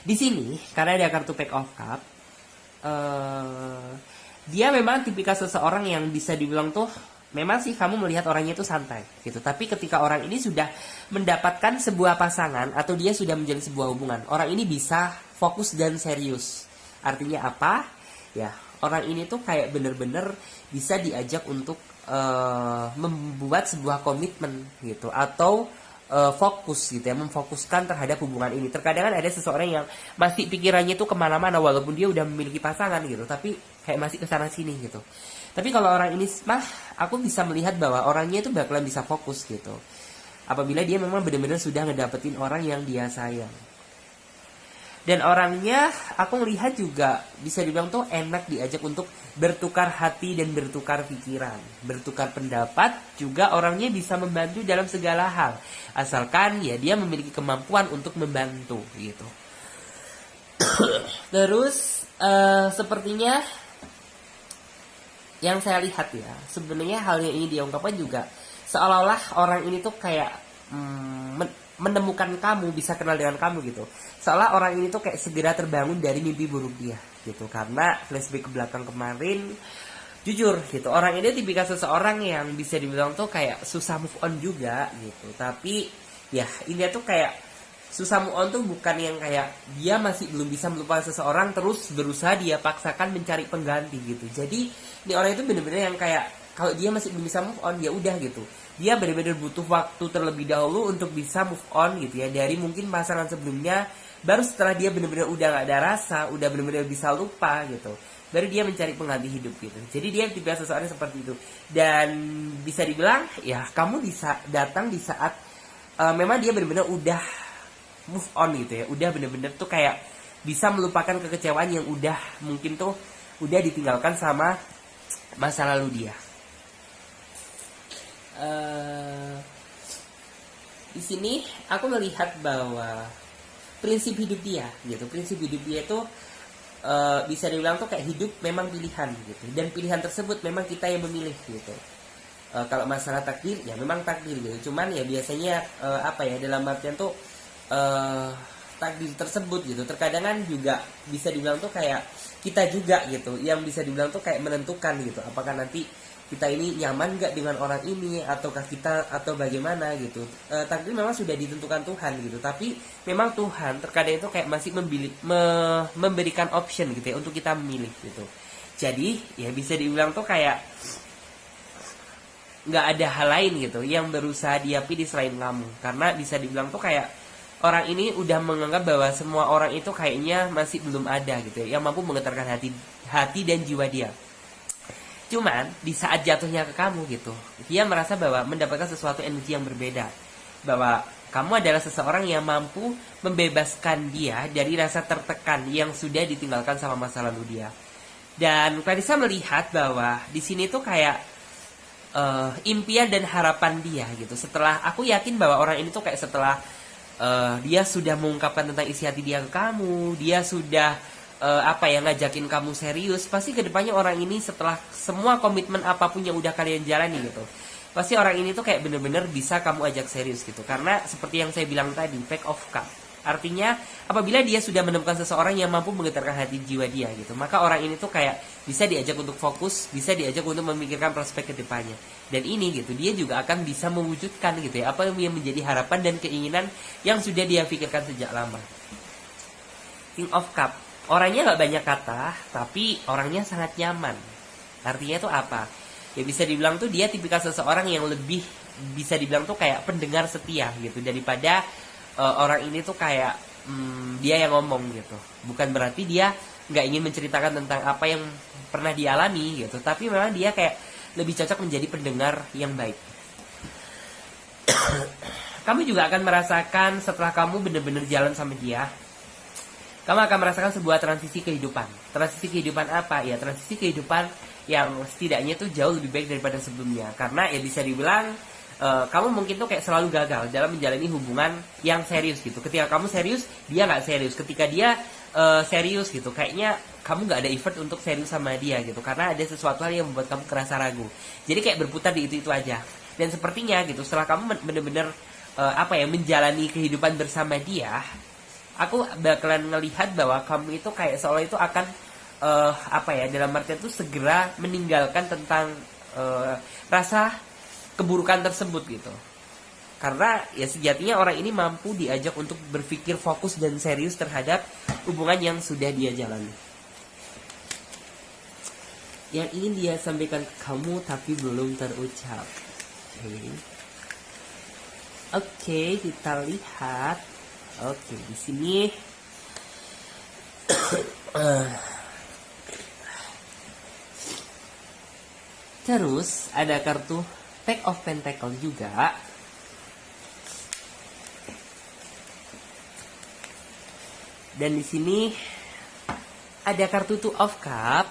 di sini karena ada kartu Pack of Cup, dia memang tipikal seseorang yang bisa dibilang tuh memang sih kamu melihat orangnya itu santai gitu. Tapi ketika orang ini sudah mendapatkan sebuah pasangan atau dia sudah menjalin sebuah hubungan, orang ini bisa fokus dan serius. Artinya apa? Ya, orang ini tuh kayak bener-bener bisa diajak untuk membuat sebuah komitmen gitu, atau fokus gitu ya, memfokuskan terhadap hubungan ini. Terkadang kan ada seseorang yang masih pikirannya tuh kemana-mana walaupun dia udah memiliki pasangan gitu, tapi kayak masih kesana sini gitu. Tapi kalau orang ini mah aku bisa melihat bahwa orangnya itu bakalan bisa fokus gitu, apabila dia memang benar-benar sudah ngedapetin orang yang dia sayang. Dan orangnya aku melihat juga bisa dibilang tuh enak diajak untuk bertukar hati dan bertukar pikiran, bertukar pendapat. Juga orangnya bisa membantu dalam segala hal, asalkan ya dia memiliki kemampuan untuk membantu gitu. Terus sepertinya yang saya lihat ya, sebenarnya hal yang ini diungkapkan juga seolah-olah orang ini tuh kayak menemukan kamu, bisa kenal dengan kamu gitu. Seolah orang ini tuh kayak segera terbangun dari mimpi buruk dia gitu. Karena flashback ke belakang kemarin, jujur gitu, orang ini tipikal seseorang yang bisa dibilang tuh kayak susah move on juga gitu. Tapi ya ini tuh kayak susah move on tuh bukan yang kayak dia masih belum bisa melupakan seseorang terus berusaha dia paksakan mencari pengganti gitu. Jadi ini orang itu bener-bener yang kayak kalau dia masih belum bisa move on ya udah gitu. Dia bener-bener butuh waktu terlebih dahulu untuk bisa move on gitu ya dari mungkin pasangan sebelumnya. Baru setelah dia bener-bener udah gak ada rasa, udah bener-bener bisa lupa gitu, baru dia mencari pengganti hidup gitu. Jadi dia tipe seseorang seperti itu. Dan bisa dibilang ya kamu bisa datang di saat memang dia benar-benar udah move on gitu ya, udah benar-benar tuh kayak bisa melupakan kekecewaan yang udah mungkin tuh udah ditinggalkan sama masa lalu dia. Di sini aku melihat bahwa prinsip hidup dia gitu, prinsip hidup dia itu bisa dibilang tuh kayak hidup memang pilihan gitu, dan pilihan tersebut memang kita yang memilih gitu. Kalau masalah takdir ya memang takdir gitu, cuman ya biasanya apa ya, dalam artian tuh takdir tersebut gitu terkadang kan juga bisa dibilang tuh kayak kita juga gitu yang bisa dibilang tuh kayak menentukan gitu, apakah nanti kita ini nyaman gak dengan orang ini ataukah kita atau bagaimana gitu. Takdir memang sudah ditentukan Tuhan gitu, tapi memang Tuhan terkadang itu kayak masih memberikan option gitu ya untuk kita memilih gitu. Jadi ya bisa dibilang tuh kayak nggak ada hal lain gitu yang berusaha dia pilih selain kamu, karena bisa dibilang tuh kayak orang ini udah menganggap bahwa semua orang itu kayaknya masih belum ada gitu ya yang mampu menggetarkan hati dan jiwa dia. Cuman di saat jatuhnya ke kamu gitu, dia merasa bahwa mendapatkan sesuatu energi yang berbeda, bahwa kamu adalah seseorang yang mampu membebaskan dia dari rasa tertekan yang sudah ditinggalkan sama masa lalu dia. Dan Clarissa melihat bahwa di sini tuh kayak impian dan harapan dia gitu. Setelah aku yakin bahwa orang ini tuh kayak setelah dia sudah mengungkapkan tentang isi hati dia ke kamu, dia sudah apa ya, ngajakin kamu serius, pasti kedepannya orang ini setelah semua komitmen apapun yang udah kalian jalani gitu, pasti orang ini tuh kayak bener-bener bisa kamu ajak serius gitu. Karena seperti yang saya bilang tadi, Pack of Cup, artinya apabila dia sudah menemukan seseorang yang mampu menggetarkan hati jiwa dia gitu, maka orang ini tuh kayak bisa diajak untuk fokus, bisa diajak untuk memikirkan prospek kedepannya. Dan ini gitu, dia juga akan bisa mewujudkan gitu ya apa yang menjadi harapan dan keinginan yang sudah dia pikirkan sejak lama. King of Cup, orangnya nggak banyak kata, tapi orangnya sangat nyaman. Artinya itu apa? Ya bisa dibilang tuh dia tipikal seseorang yang lebih bisa dibilang tuh kayak pendengar setia gitu, daripada orang ini tuh kayak dia yang ngomong gitu. Bukan berarti dia nggak ingin menceritakan tentang apa yang pernah dialami gitu, tapi memang dia kayak lebih cocok menjadi pendengar yang baik. Kamu juga akan merasakan setelah kamu benar-benar jalan sama dia, kamu akan merasakan sebuah transisi kehidupan. Transisi kehidupan apa? Ya transisi kehidupan yang setidaknya tuh jauh lebih baik daripada sebelumnya. Karena ya bisa dibilang kamu mungkin tuh kayak selalu gagal dalam menjalani hubungan yang serius gitu. Ketika kamu serius, dia nggak serius. Ketika dia serius gitu, kayaknya kamu nggak ada effort untuk serius sama dia gitu. Karena ada sesuatu hal yang membuat kamu kerasa ragu. Jadi kayak berputar di itu aja. Dan sepertinya gitu, setelah kamu bener-bener apa ya, menjalani kehidupan bersama dia, aku bakalan ngelihat bahwa kamu itu kayak seolah itu akan apa ya, dalam artian itu segera meninggalkan tentang rasa keburukan tersebut gitu. Karena ya sejatinya orang ini mampu diajak untuk berpikir fokus dan serius terhadap hubungan yang sudah dia jalani. Yang ingin dia sampaikan ke kamu tapi belum terucap. Oke, kita lihat. Oke, di sini terus ada kartu Pack of Pentacle juga. Dan di sini ada kartu Two of Cup.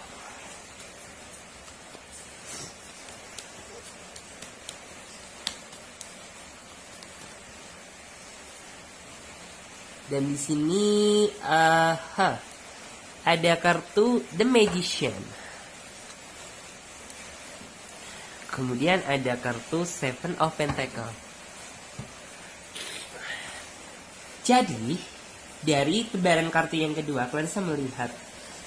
Dan di sini ada kartu The Magician. Kemudian ada kartu Seven of Pentacle. Jadi dari tebaran kartu yang kedua, kalian bisa melihat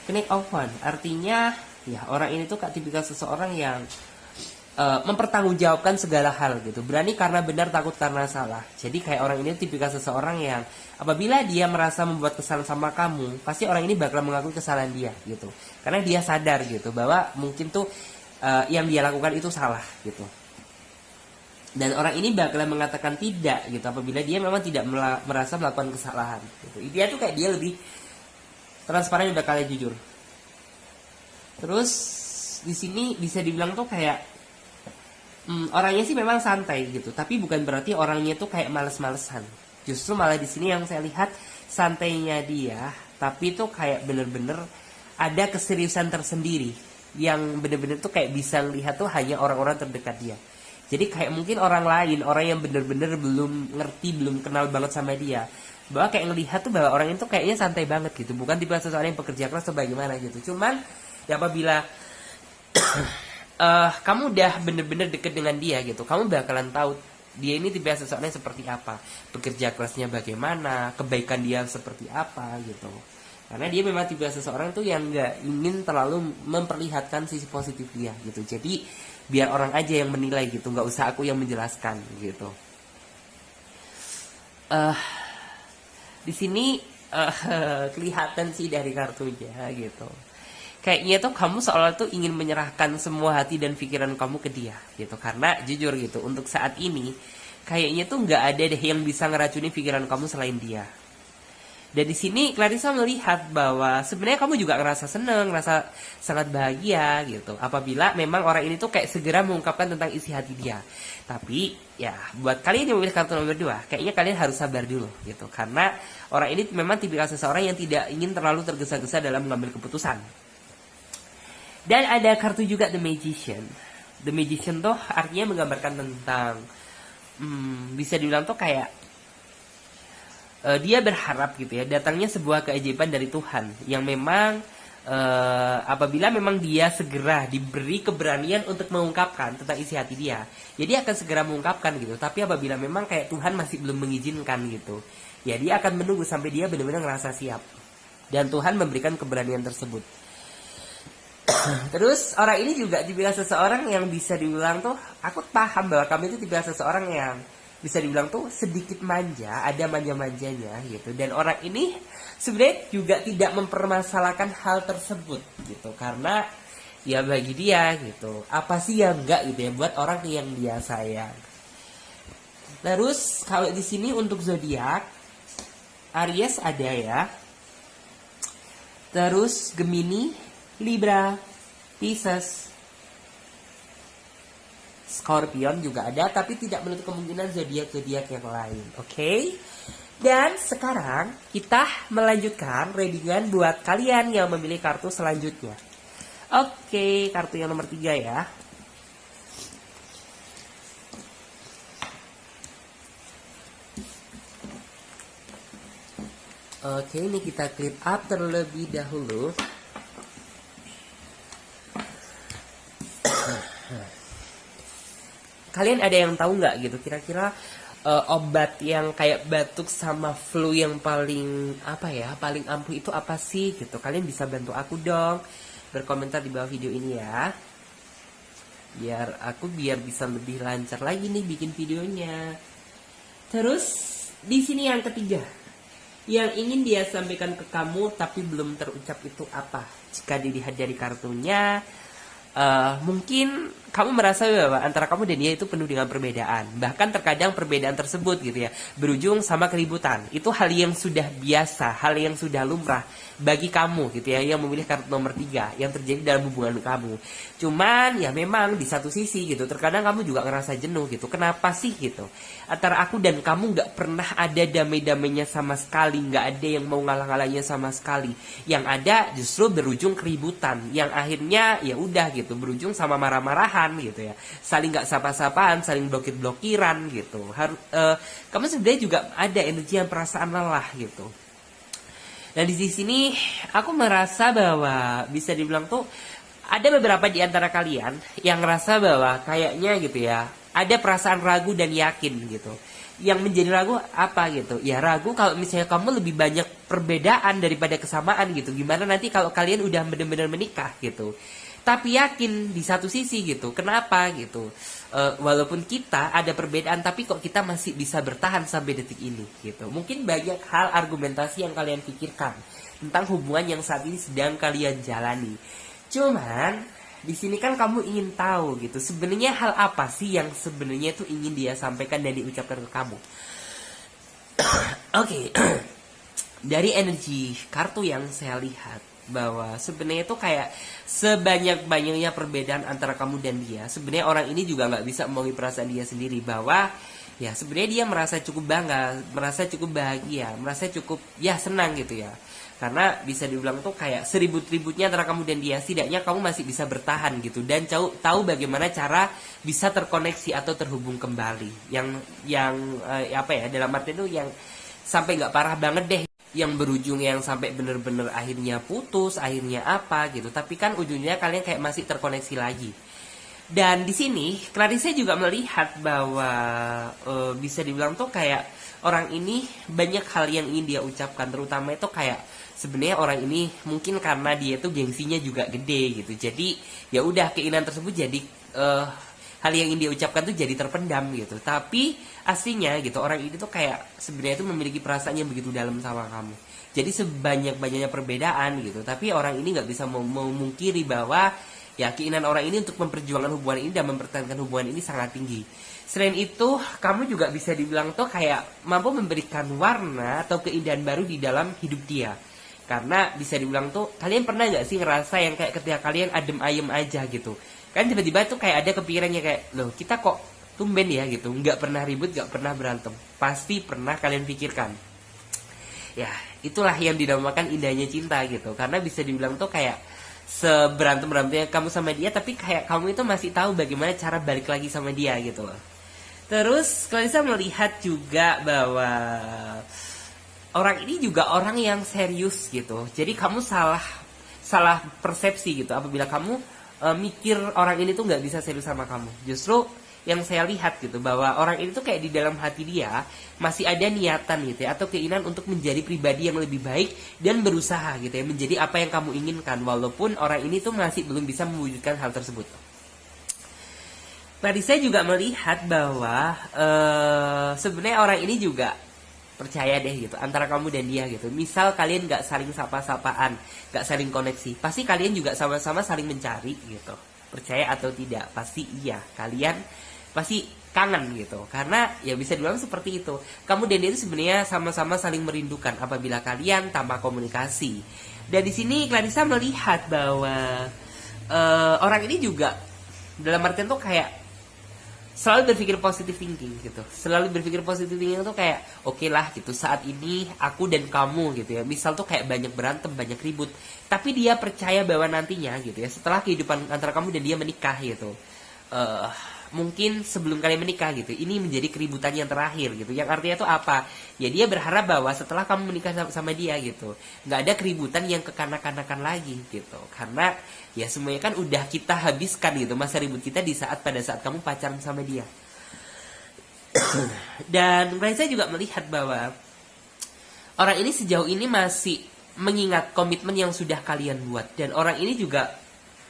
Knight of Wands. Artinya Ya, orang ini tuh tipikal seseorang yang mempertanggungjawabkan segala hal gitu. Berani karena benar, takut karena salah. Jadi kayak orang ini tipikal seseorang yang apabila dia merasa membuat kesalahan sama kamu, pasti orang ini bakal mengakui kesalahan dia gitu. Karena dia sadar gitu bahwa mungkin tuh yang dia lakukan itu salah gitu. Dan orang ini bakal mengatakan tidak gitu apabila dia memang tidak merasa melakukan kesalahan gitu. Dia tuh kayak dia lebih transparan, udah kalian jujur. Terus di sini bisa dibilang tuh kayak orangnya sih memang santai gitu, tapi bukan berarti orangnya tuh kayak males-malesan. Justru malah di sini yang saya lihat santainya dia, tapi tuh kayak bener-bener ada keseriusan tersendiri yang bener-bener tuh kayak bisa lihat tuh hanya orang-orang terdekat dia. Jadi kayak mungkin orang lain, orang yang bener-bener belum ngerti, belum kenal banget sama dia, bahwa kayak ngelihat tuh bahwa orang itu kayaknya santai banget gitu, bukan tipe seseorang yang bekerja keras atau bagaimana gitu. Cuman ya apabila kamu udah bener-bener deket dengan dia gitu, kamu bakalan tahu dia ini tipe seseorang seperti apa, bekerja kerasnya bagaimana, kebaikan dia seperti apa gitu. Karena dia memang tipe seseorang tuh yang nggak ingin terlalu memperlihatkan sisi positif dia gitu. Jadi biar orang aja yang menilai gitu, nggak usah aku yang menjelaskan gitu. Di sini kelihatan sih dari kartunya gitu. Kayaknya tuh kamu seolah tuh ingin menyerahkan semua hati dan pikiran kamu ke dia gitu. Karena jujur gitu, untuk saat ini kayaknya tuh nggak ada deh yang bisa ngeracuni pikiran kamu selain dia. Dan di sini Clarissa melihat bahwa sebenarnya kamu juga ngerasa seneng, ngerasa sangat bahagia gitu. Apabila memang orang ini tuh kayak segera mengungkapkan tentang isi hati dia. Tapi ya buat kalian yang memilih kartu nomor 2, kayaknya kalian harus sabar dulu gitu. Karena orang ini memang tipikal seseorang yang tidak ingin terlalu tergesa-gesa dalam mengambil keputusan. Dan ada kartu juga The Magician. The Magician tuh artinya menggambarkan tentang bisa dibilang tuh kayak dia berharap gitu ya, datangnya sebuah keajaiban dari Tuhan yang memang apabila memang dia segera diberi keberanian untuk mengungkapkan tentang isi hati dia, ya dia akan segera mengungkapkan gitu. Tapi apabila memang kayak Tuhan masih belum mengizinkan gitu, ya dia akan menunggu sampai dia benar-benar ngerasa siap, dan Tuhan memberikan keberanian tersebut. Terus orang ini juga dibilang seseorang yang bisa dibilang tuh, aku paham bahwa kami itu tipe seseorang yang bisa dibilang tuh sedikit manja, ada manja-manjanya gitu. Dan orang ini sebenarnya juga tidak mempermasalahkan hal tersebut gitu, karena ya bagi dia gitu, apa sih yang enggak gitu ya buat orang yang dia sayang. Terus kalau di sini untuk zodiak, Aries ada ya. Terus Gemini, Libra, Pisces, Scorpion juga ada, tapi tidak menutup kemungkinan zodiak-zodiak yang lain. Oke? Dan sekarang kita melanjutkan readingan buat kalian yang memilih kartu selanjutnya. Oke, kartu yang nomor 3 ya. Oke, ini kita clip up terlebih dahulu. Kalian ada yang tahu nggak gitu kira-kira obat yang kayak batuk sama flu yang paling paling ampuh itu apa sih gitu? Kalian bisa bantu aku dong, berkomentar di bawah video ini ya, biar bisa lebih lancar lagi nih bikin videonya. Terus di sini yang ketiga, yang ingin dia sampaikan ke kamu tapi belum terucap itu apa? Jika dilihat dari kartunya, mungkin kamu merasa bahwa antara kamu dan dia itu penuh dengan perbedaan. Bahkan terkadang perbedaan tersebut gitu ya berujung sama keributan. Itu hal yang sudah biasa, hal yang sudah lumrah bagi kamu gitu ya, yang memilih kartu nomor 3 yang terjadi dalam hubungan kamu. Cuman ya memang di satu sisi gitu, terkadang kamu juga ngerasa jenuh gitu. Kenapa sih gitu? Antara aku dan kamu gak pernah ada damai-damainya sama sekali, gak ada yang mau ngalah-ngalahnya sama sekali. Yang ada justru berujung keributan, yang akhirnya ya udah gitu berujung sama marah-marahan gitu ya, saling nggak sapa-sapaan, saling blokir-blokiran gitu. Kamu sebenarnya juga ada energi yang perasaan lelah gitu. Dan di sini aku merasa bahwa bisa dibilang tuh ada beberapa di antara kalian yang ngerasa bahwa kayaknya gitu ya ada perasaan ragu dan yakin gitu. Yang menjadi ragu apa gitu? Ya ragu kalau misalnya kamu lebih banyak perbedaan daripada kesamaan gitu. Gimana nanti kalau kalian udah benar-benar menikah gitu? Tapi yakin di satu sisi gitu. Kenapa gitu? Walaupun kita ada perbedaan, tapi kok kita masih bisa bertahan sampai detik ini gitu. Mungkin banyak hal argumentasi yang kalian pikirkan tentang hubungan yang saat ini sedang kalian jalani. Cuman di sini kan kamu ingin tahu gitu, sebenarnya hal apa sih yang sebenarnya itu ingin dia sampaikan dan diucapkan ke kamu. Oke. Dari energi kartu yang saya lihat, bahwa sebenarnya itu kayak sebanyak-banyaknya perbedaan antara kamu dan dia, sebenarnya orang ini juga nggak bisa memahami perasaan dia sendiri, bahwa ya sebenarnya dia merasa cukup bangga, merasa cukup bahagia, merasa cukup ya senang gitu ya. Karena bisa dibilang tuh kayak seribut-ributnya antara kamu dan dia, setidaknya kamu masih bisa bertahan gitu, dan tahu bagaimana cara bisa terkoneksi atau terhubung kembali. Yang apa ya, dalam arti itu yang sampai nggak parah banget deh, yang berujung yang sampai bener-bener akhirnya putus, akhirnya apa gitu. Tapi kan ujungnya kalian kayak masih terkoneksi lagi. Dan di sini Clarissa juga melihat bahwa bisa dibilang tuh kayak orang ini banyak hal yang ingin dia ucapkan, terutama itu kayak sebenarnya orang ini mungkin karena dia tuh gengsinya juga gede gitu. Jadi ya udah, keinginan tersebut jadi hal yang ingin dia ucapkan tuh jadi terpendam gitu. Tapi aslinya gitu, orang ini tuh kayak sebenarnya tuh memiliki perasaan yang begitu dalam sama kamu. Jadi sebanyak-banyaknya perbedaan gitu, tapi orang ini nggak bisa memungkiri bahwa ya keinginan orang ini untuk memperjuangkan hubungan ini dan mempertahankan hubungan ini sangat tinggi. Selain itu, kamu juga bisa dibilang tuh kayak mampu memberikan warna atau keindahan baru di dalam hidup dia. Karena bisa dibilang tuh, kalian pernah nggak sih ngerasa yang kayak ketika kalian adem ayem aja gitu, kan tiba-tiba tuh kayak ada kepikirannya kayak, loh kita kok tumben ya gitu, nggak pernah ribut, nggak pernah berantem. Pasti pernah kalian pikirkan. Ya, itulah yang dinamakan indahnya cinta gitu. Karena bisa dibilang tuh kayak seberantem-berantemnya kamu sama dia, tapi kayak kamu itu masih tahu bagaimana cara balik lagi sama dia gitu loh. Terus kalian bisa melihat juga bahwa orang ini juga orang yang serius gitu. Jadi kamu salah persepsi gitu apabila kamu mikir orang ini tuh nggak bisa serius sama kamu. Justru yang saya lihat gitu, bahwa orang ini tuh kayak di dalam hati dia masih ada niatan gitu ya, atau keinginan untuk menjadi pribadi yang lebih baik dan berusaha gitu ya, menjadi apa yang kamu inginkan, walaupun orang ini tuh masih belum bisa mewujudkan hal tersebut. Tadi saya juga melihat bahwa sebenarnya orang ini juga percaya deh gitu antara kamu dan dia gitu. Misal kalian gak saling sapa-sapaan, gak saling koneksi, pasti kalian juga sama-sama saling mencari gitu. Percaya atau tidak, pasti iya, kalian pasti kangen gitu. Karena ya bisa dibilang seperti itu, kamu dan dia itu sebenarnya sama-sama saling merindukan apabila kalian tanpa komunikasi. Dan di sini Clarissa melihat bahwa orang ini juga dalam artian tuh kayak selalu berpikir positive thinking gitu. Selalu berpikir positive thinking tuh kayak oke lah gitu, saat ini aku dan kamu gitu ya. Misal tuh kayak banyak berantem, banyak ribut, tapi dia percaya bahwa nantinya gitu ya, setelah kehidupan antara kamu dan dia menikah gitu, mungkin sebelum kalian menikah gitu, ini menjadi keributan yang terakhir gitu. Yang artinya tuh apa? Ya dia berharap bahwa setelah kamu menikah sama dia gitu, nggak ada keributan yang kekanak-kanakan lagi gitu. Karena ya semuanya kan udah kita habiskan gitu masa ribut kita pada saat kamu pacaran sama dia. Dan saya juga melihat bahwa orang ini sejauh ini masih mengingat komitmen yang sudah kalian buat, dan orang ini juga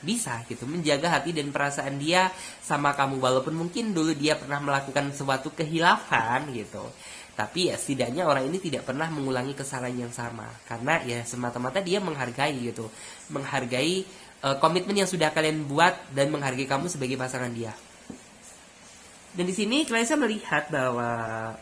bisa gitu menjaga hati dan perasaan dia sama kamu, walaupun mungkin dulu dia pernah melakukan suatu kehilafan gitu, tapi ya setidaknya orang ini tidak pernah mengulangi kesalahan yang sama, karena ya semata-mata dia menghargai gitu, menghargai komitmen yang sudah kalian buat dan menghargai kamu sebagai pasangan dia. Dan di sini Clarissa melihat bahwa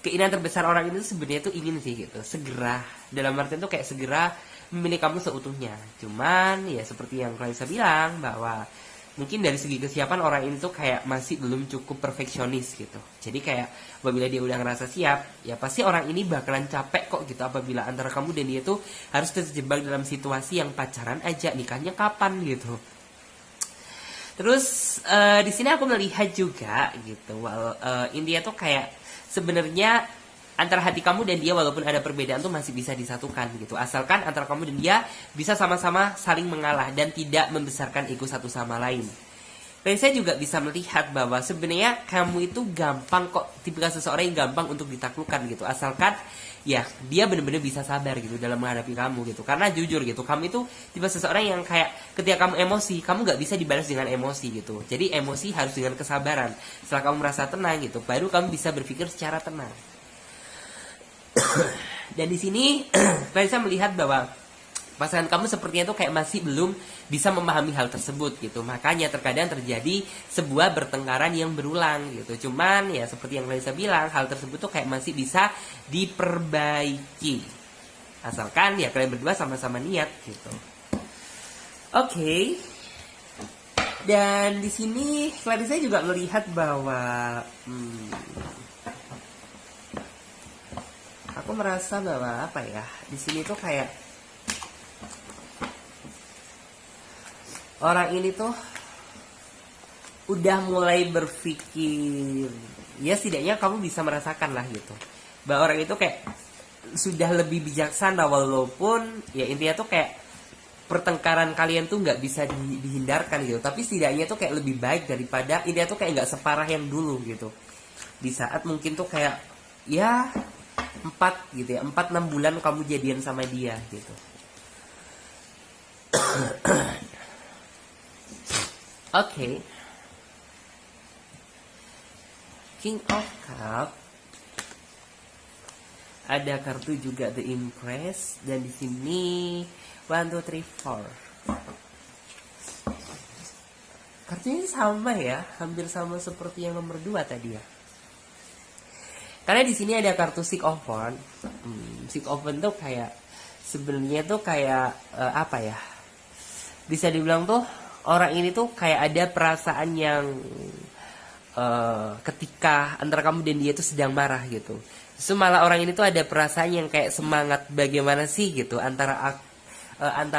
keinginan terbesar orang itu sebenarnya tuh ingin sih gitu, segera, dalam artian tuh kayak segera memilih kamu seutuhnya. Cuman ya seperti yang Clarissa bilang, bahwa mungkin dari segi kesiapan orang ini tuh kayak masih belum cukup perfeksionis gitu. Jadi kayak apabila dia udah ngerasa siap, ya pasti orang ini bakalan capek kok gitu apabila antara kamu dan dia tuh harus terjebak dalam situasi yang pacaran aja, nikahnya kapan gitu. Terus di sini aku melihat juga gitu, India tuh kayak sebenarnya antara hati kamu dan dia walaupun ada perbedaan tuh masih bisa disatukan gitu, asalkan antara kamu dan dia bisa sama-sama saling mengalah dan tidak membesarkan ego satu sama lain. Dan saya juga bisa melihat bahwa sebenarnya kamu itu gampang kok, tipikal seseorang yang gampang untuk ditaklukkan gitu, asalkan ya dia benar-benar bisa sabar gitu dalam menghadapi kamu gitu. Karena jujur gitu, kamu itu tipe seseorang yang kayak ketika kamu emosi, kamu nggak bisa dibalas dengan emosi gitu. Jadi emosi harus dengan kesabaran. Setelah kamu merasa tenang gitu, baru kamu bisa berpikir secara tenang. Dan di sini saya melihat bahwa pasangan kamu sepertinya tuh kayak masih belum bisa memahami hal tersebut gitu. Makanya terkadang terjadi sebuah bertengkaran yang berulang gitu. Cuman ya seperti yang Raisa bilang, hal tersebut tuh kayak masih bisa diperbaiki. Asalkan ya kalian berdua sama-sama niat gitu. Oke. Dan di sini Clarissa juga melihat bahwa aku merasa bahwa apa ya, di sini tuh kayak orang ini tuh udah mulai berpikir, ya setidaknya kamu bisa merasakan lah gitu, bahwa orang itu kayak sudah lebih bijaksana, walaupun ya intinya tuh kayak pertengkaran kalian tuh nggak bisa dihindarkan gitu, tapi setidaknya tuh kayak lebih baik daripada intinya tuh kayak nggak separah yang dulu gitu. Di saat mungkin tuh kayak ya 4 gitu ya, 4-6 bulan kamu jadian sama dia gitu. Oke. King of Cup. Ada kartu juga The Empress, dan di sini 1 2 3 4. Kartunya sama ya, hampir sama seperti yang nomor 2 tadi ya. Karena di sini ada kartu Six of Wands. Six of Wands tuh kayak sebenarnya tuh kayak apa ya? Bisa dibilang tuh orang ini tuh kayak ada perasaan yang ketika antara kamu dan dia tuh sedang marah gitu. Justru malah orang ini tuh ada perasaan yang kayak semangat bagaimana sih gitu antara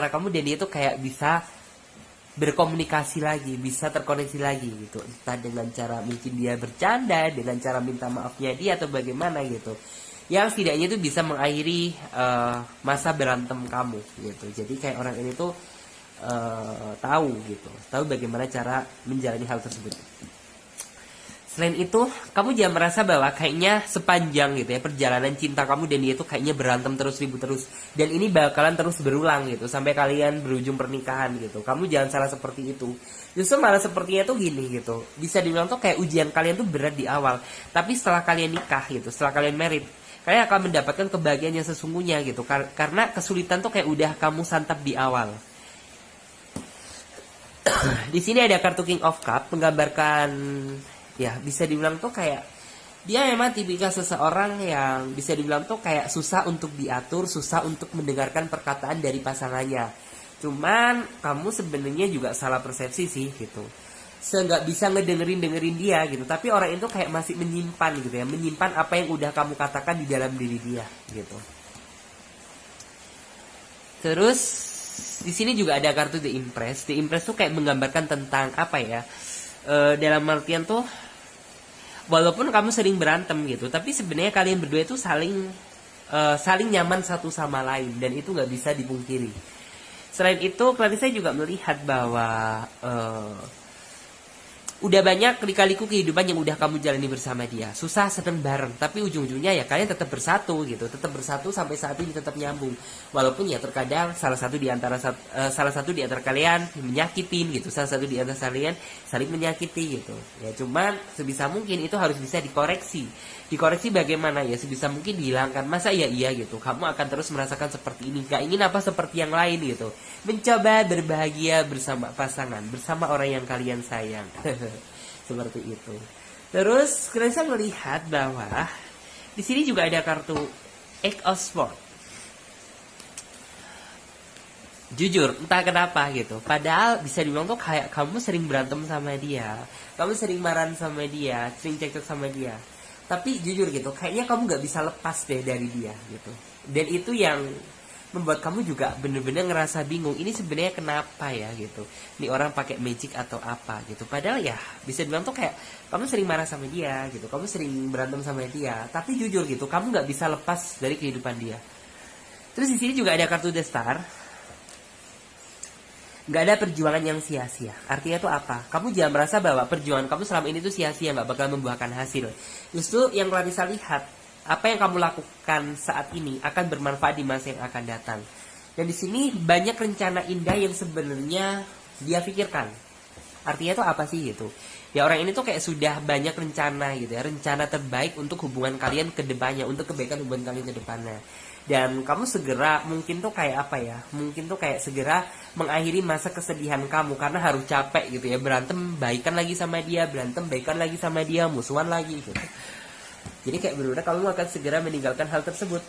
kamu dan dia tuh kayak bisa berkomunikasi lagi, bisa terkoneksi lagi gitu. Entah dengan cara mungkin dia bercanda, dengan cara minta maafnya dia atau bagaimana gitu. Yang setidaknya itu bisa mengakhiri masa berantem kamu gitu. Jadi kayak orang ini tuh tahu bagaimana cara menjalani hal tersebut. Selain itu, kamu jangan merasa bahwa kayaknya sepanjang gitu ya perjalanan cinta kamu dan dia tuh kayaknya berantem terus, ribut terus, dan ini bakalan terus berulang gitu sampai kalian berujung pernikahan gitu. Kamu jangan salah seperti itu. Justru malah sepertinya tuh gini gitu. Bisa dibilang tuh kayak ujian kalian tuh berat di awal, tapi setelah kalian nikah gitu, setelah kalian married, kalian akan mendapatkan kebahagiaan yang sesungguhnya gitu. Karena kesulitan tuh kayak udah kamu santap di awal. Di sini ada kartu King of Cup menggambarkan ya bisa dibilang tuh kayak dia memang tipikal seseorang yang bisa dibilang tuh kayak susah untuk diatur, susah untuk mendengarkan perkataan dari pasangannya. Cuman kamu sebenarnya juga salah persepsi sih gitu. Nggak bisa ngedengerin dia gitu, tapi orang itu kayak masih menyimpan gitu ya, menyimpan apa yang udah kamu katakan di dalam diri dia gitu. Terus di sini juga ada kartu The Empress. The Empress tuh kayak menggambarkan tentang apa ya? Dalam artian tuh walaupun kamu sering berantem gitu, tapi sebenarnya kalian berdua itu saling nyaman satu sama lain, dan itu nggak bisa dipungkiri. Selain itu, Clarissa juga melihat bahwa udah banyak kali-kaliku kehidupan yang udah kamu jalani bersama dia, susah seneng bareng, tapi ujung-ujungnya ya kalian tetap bersatu gitu, tetap bersatu sampai saat ini tetap nyambung. Walaupun ya terkadang salah satu di antara kalian menyakitin gitu, salah satu di antara kalian saling menyakiti gitu. Ya cuman sebisa mungkin itu harus bisa dikoreksi. Dikoreksi bagaimana ya, sebisa mungkin dihilangkan. Masa iya gitu, kamu akan terus merasakan seperti ini, gak ingin apa seperti yang lain gitu. Mencoba berbahagia bersama pasangan, bersama orang yang kalian sayang. Seperti itu. Terus Clarissa melihat bahwa di sini juga ada kartu Eight of Swords. Jujur, entah kenapa gitu. Padahal bisa dibilang tuh kayak kamu sering berantem sama dia, kamu sering marahan sama dia, sering cekcok sama dia. Tapi jujur gitu, kayaknya kamu gak bisa lepas deh dari dia gitu. Dan itu yang membuat kamu juga bener-bener ngerasa bingung. Ini sebenarnya kenapa ya gitu. Ini orang pakai magic atau apa gitu. Padahal ya bisa dibilang tuh kayak kamu sering marah sama dia gitu, kamu sering berantem sama dia. Tapi jujur gitu, kamu gak bisa lepas dari kehidupan dia. Terus di sini juga ada kartu The Star. nggak ada perjuangan yang sia-sia. Artinya tuh apa? Kamu jangan merasa bahwa perjuangan kamu selama ini tuh sia-sia, nggak bakal membuahkan hasil. Justru yang Clarissa lihat, apa yang kamu lakukan saat ini akan bermanfaat di masa yang akan datang. Dan di sini banyak rencana indah yang sebenarnya dia pikirkan. Artinya tuh apa sih gitu? Ya orang ini tuh kayak sudah banyak rencana gitu ya, rencana terbaik untuk hubungan kalian ke depannya, untuk kebaikan hubungan kalian ke depannya. Dan kamu segera mungkin tuh kayak apa ya, mungkin tuh kayak segera mengakhiri masa kesedihan kamu karena harus capek gitu ya, berantem baikan lagi sama dia, berantem baikan lagi sama dia, musuhan lagi gitu. Jadi kayak benar-benar kamu akan segera meninggalkan hal tersebut.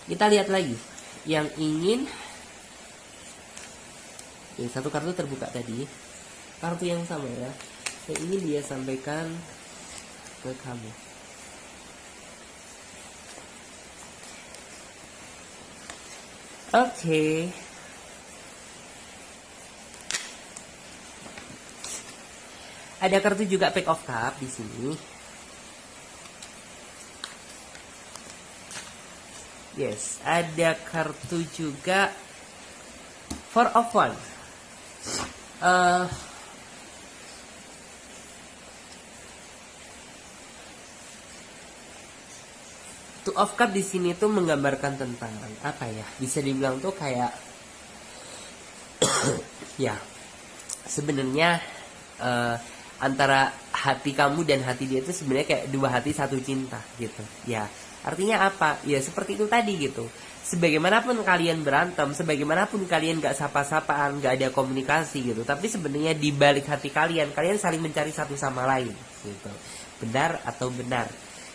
Kita lihat lagi yang ingin satu kartu terbuka tadi, kartu yang sama ya, yang ingin dia sampaikan ke kamu. Oke. Ada kartu juga Pack of Cup di sini. Yes, ada kartu juga Four of Wands. Two of Cup di sini tuh menggambarkan tentang apa ya? Bisa dibilang tuh kayak ya sebenarnya antara hati kamu dan hati dia itu sebenarnya kayak dua hati satu cinta gitu. Ya, artinya apa? Ya seperti itu tadi gitu. Sebagaimanapun kalian berantem, sebagaimanapun kalian gak sapa-sapaan, gak ada komunikasi gitu, tapi sebenarnya di balik hati kalian, kalian saling mencari satu sama lain gitu. Benar atau benar?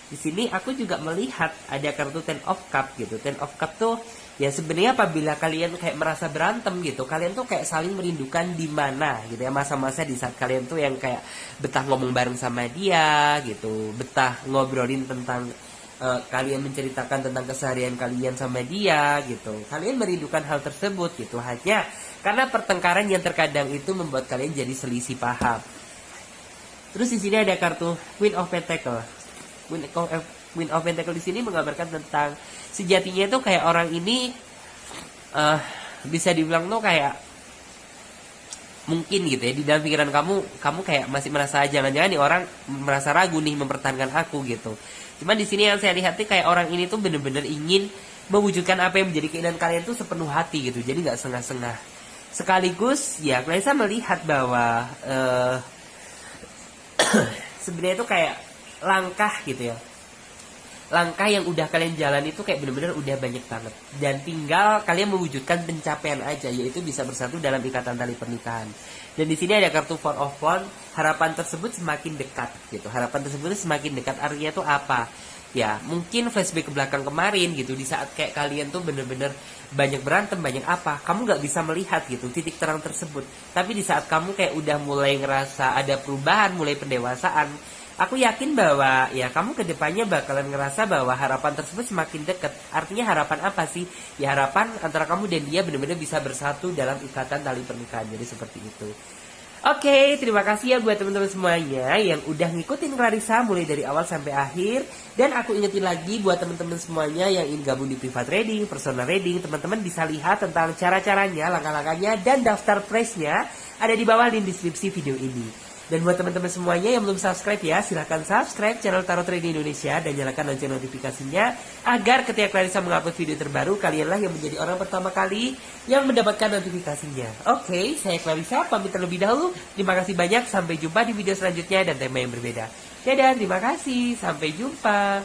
Di sini aku juga melihat ada kartu Ten of Cup gitu. Ten of Cup tuh ya sebenarnya apabila kalian kayak merasa berantem gitu, kalian tuh kayak saling merindukan di mana gitu ya, masa-masa di saat kalian tuh yang kayak betah ngomong bareng sama dia gitu, betah ngobrolin tentang kalian menceritakan tentang keseharian kalian sama dia gitu. Kalian merindukan hal tersebut gitu, hanya karena pertengkaran yang terkadang itu membuat kalian jadi selisih paham. Terus di sini ada kartu Queen of Pentacle. Queen of Pentacle di sini menggambarkan tentang sejatinya itu kayak orang ini bisa dibilang tuh kayak mungkin gitu ya, di dalam pikiran kamu kayak masih merasa jangan-jangan nih orang merasa ragu nih mempertahankan aku gitu. Cuman di sini yang saya lihat nih kayak orang ini tuh bener-bener ingin mewujudkan apa yang menjadi keinginan kalian tuh sepenuh hati gitu. Jadi nggak setengah-setengah. Sekaligus ya Clarissa melihat bahwa sebenarnya itu kayak langkah gitu ya. Langkah yang udah kalian jalan itu kayak bener-bener udah banyak banget. Dan tinggal kalian mewujudkan pencapaian aja, yaitu bisa bersatu dalam ikatan tali pernikahan. Dan di sini ada kartu Four of Wands, harapan tersebut semakin dekat gitu. Harapan tersebut semakin dekat, artinya tuh apa? Ya, mungkin flashback ke belakang kemarin gitu, di saat kayak kalian tuh bener-bener banyak berantem, banyak apa, kamu gak bisa melihat gitu titik terang tersebut. Tapi di saat kamu kayak udah mulai ngerasa ada perubahan, mulai pendewasaan, aku yakin bahwa ya kamu kedepannya bakalan ngerasa bahwa harapan tersebut semakin dekat. Artinya harapan apa sih? Ya harapan antara kamu dan dia benar-benar bisa bersatu dalam ikatan tali pernikahan. Jadi seperti itu. Oke, terima kasih ya buat teman-teman semuanya yang udah ngikutin Clarissa mulai dari awal sampai akhir. Dan aku ingetin lagi buat teman-teman semuanya yang ingin gabung di private reading, personal reading, teman-teman bisa lihat tentang cara-caranya, langkah-langkahnya, dan daftar price-nya ada di bawah link deskripsi video ini. Dan buat teman-teman semuanya yang belum subscribe ya, silahkan subscribe channel Tarot Trading Indonesia dan nyalakan lonceng notifikasinya agar ketika Clarissa mengupload video terbaru, kalianlah yang menjadi orang pertama kali yang mendapatkan notifikasinya. Oke, saya Clarissa pamit terlebih dahulu. Terima kasih banyak, sampai jumpa di video selanjutnya dan tema yang berbeda. Dadah, terima kasih, sampai jumpa.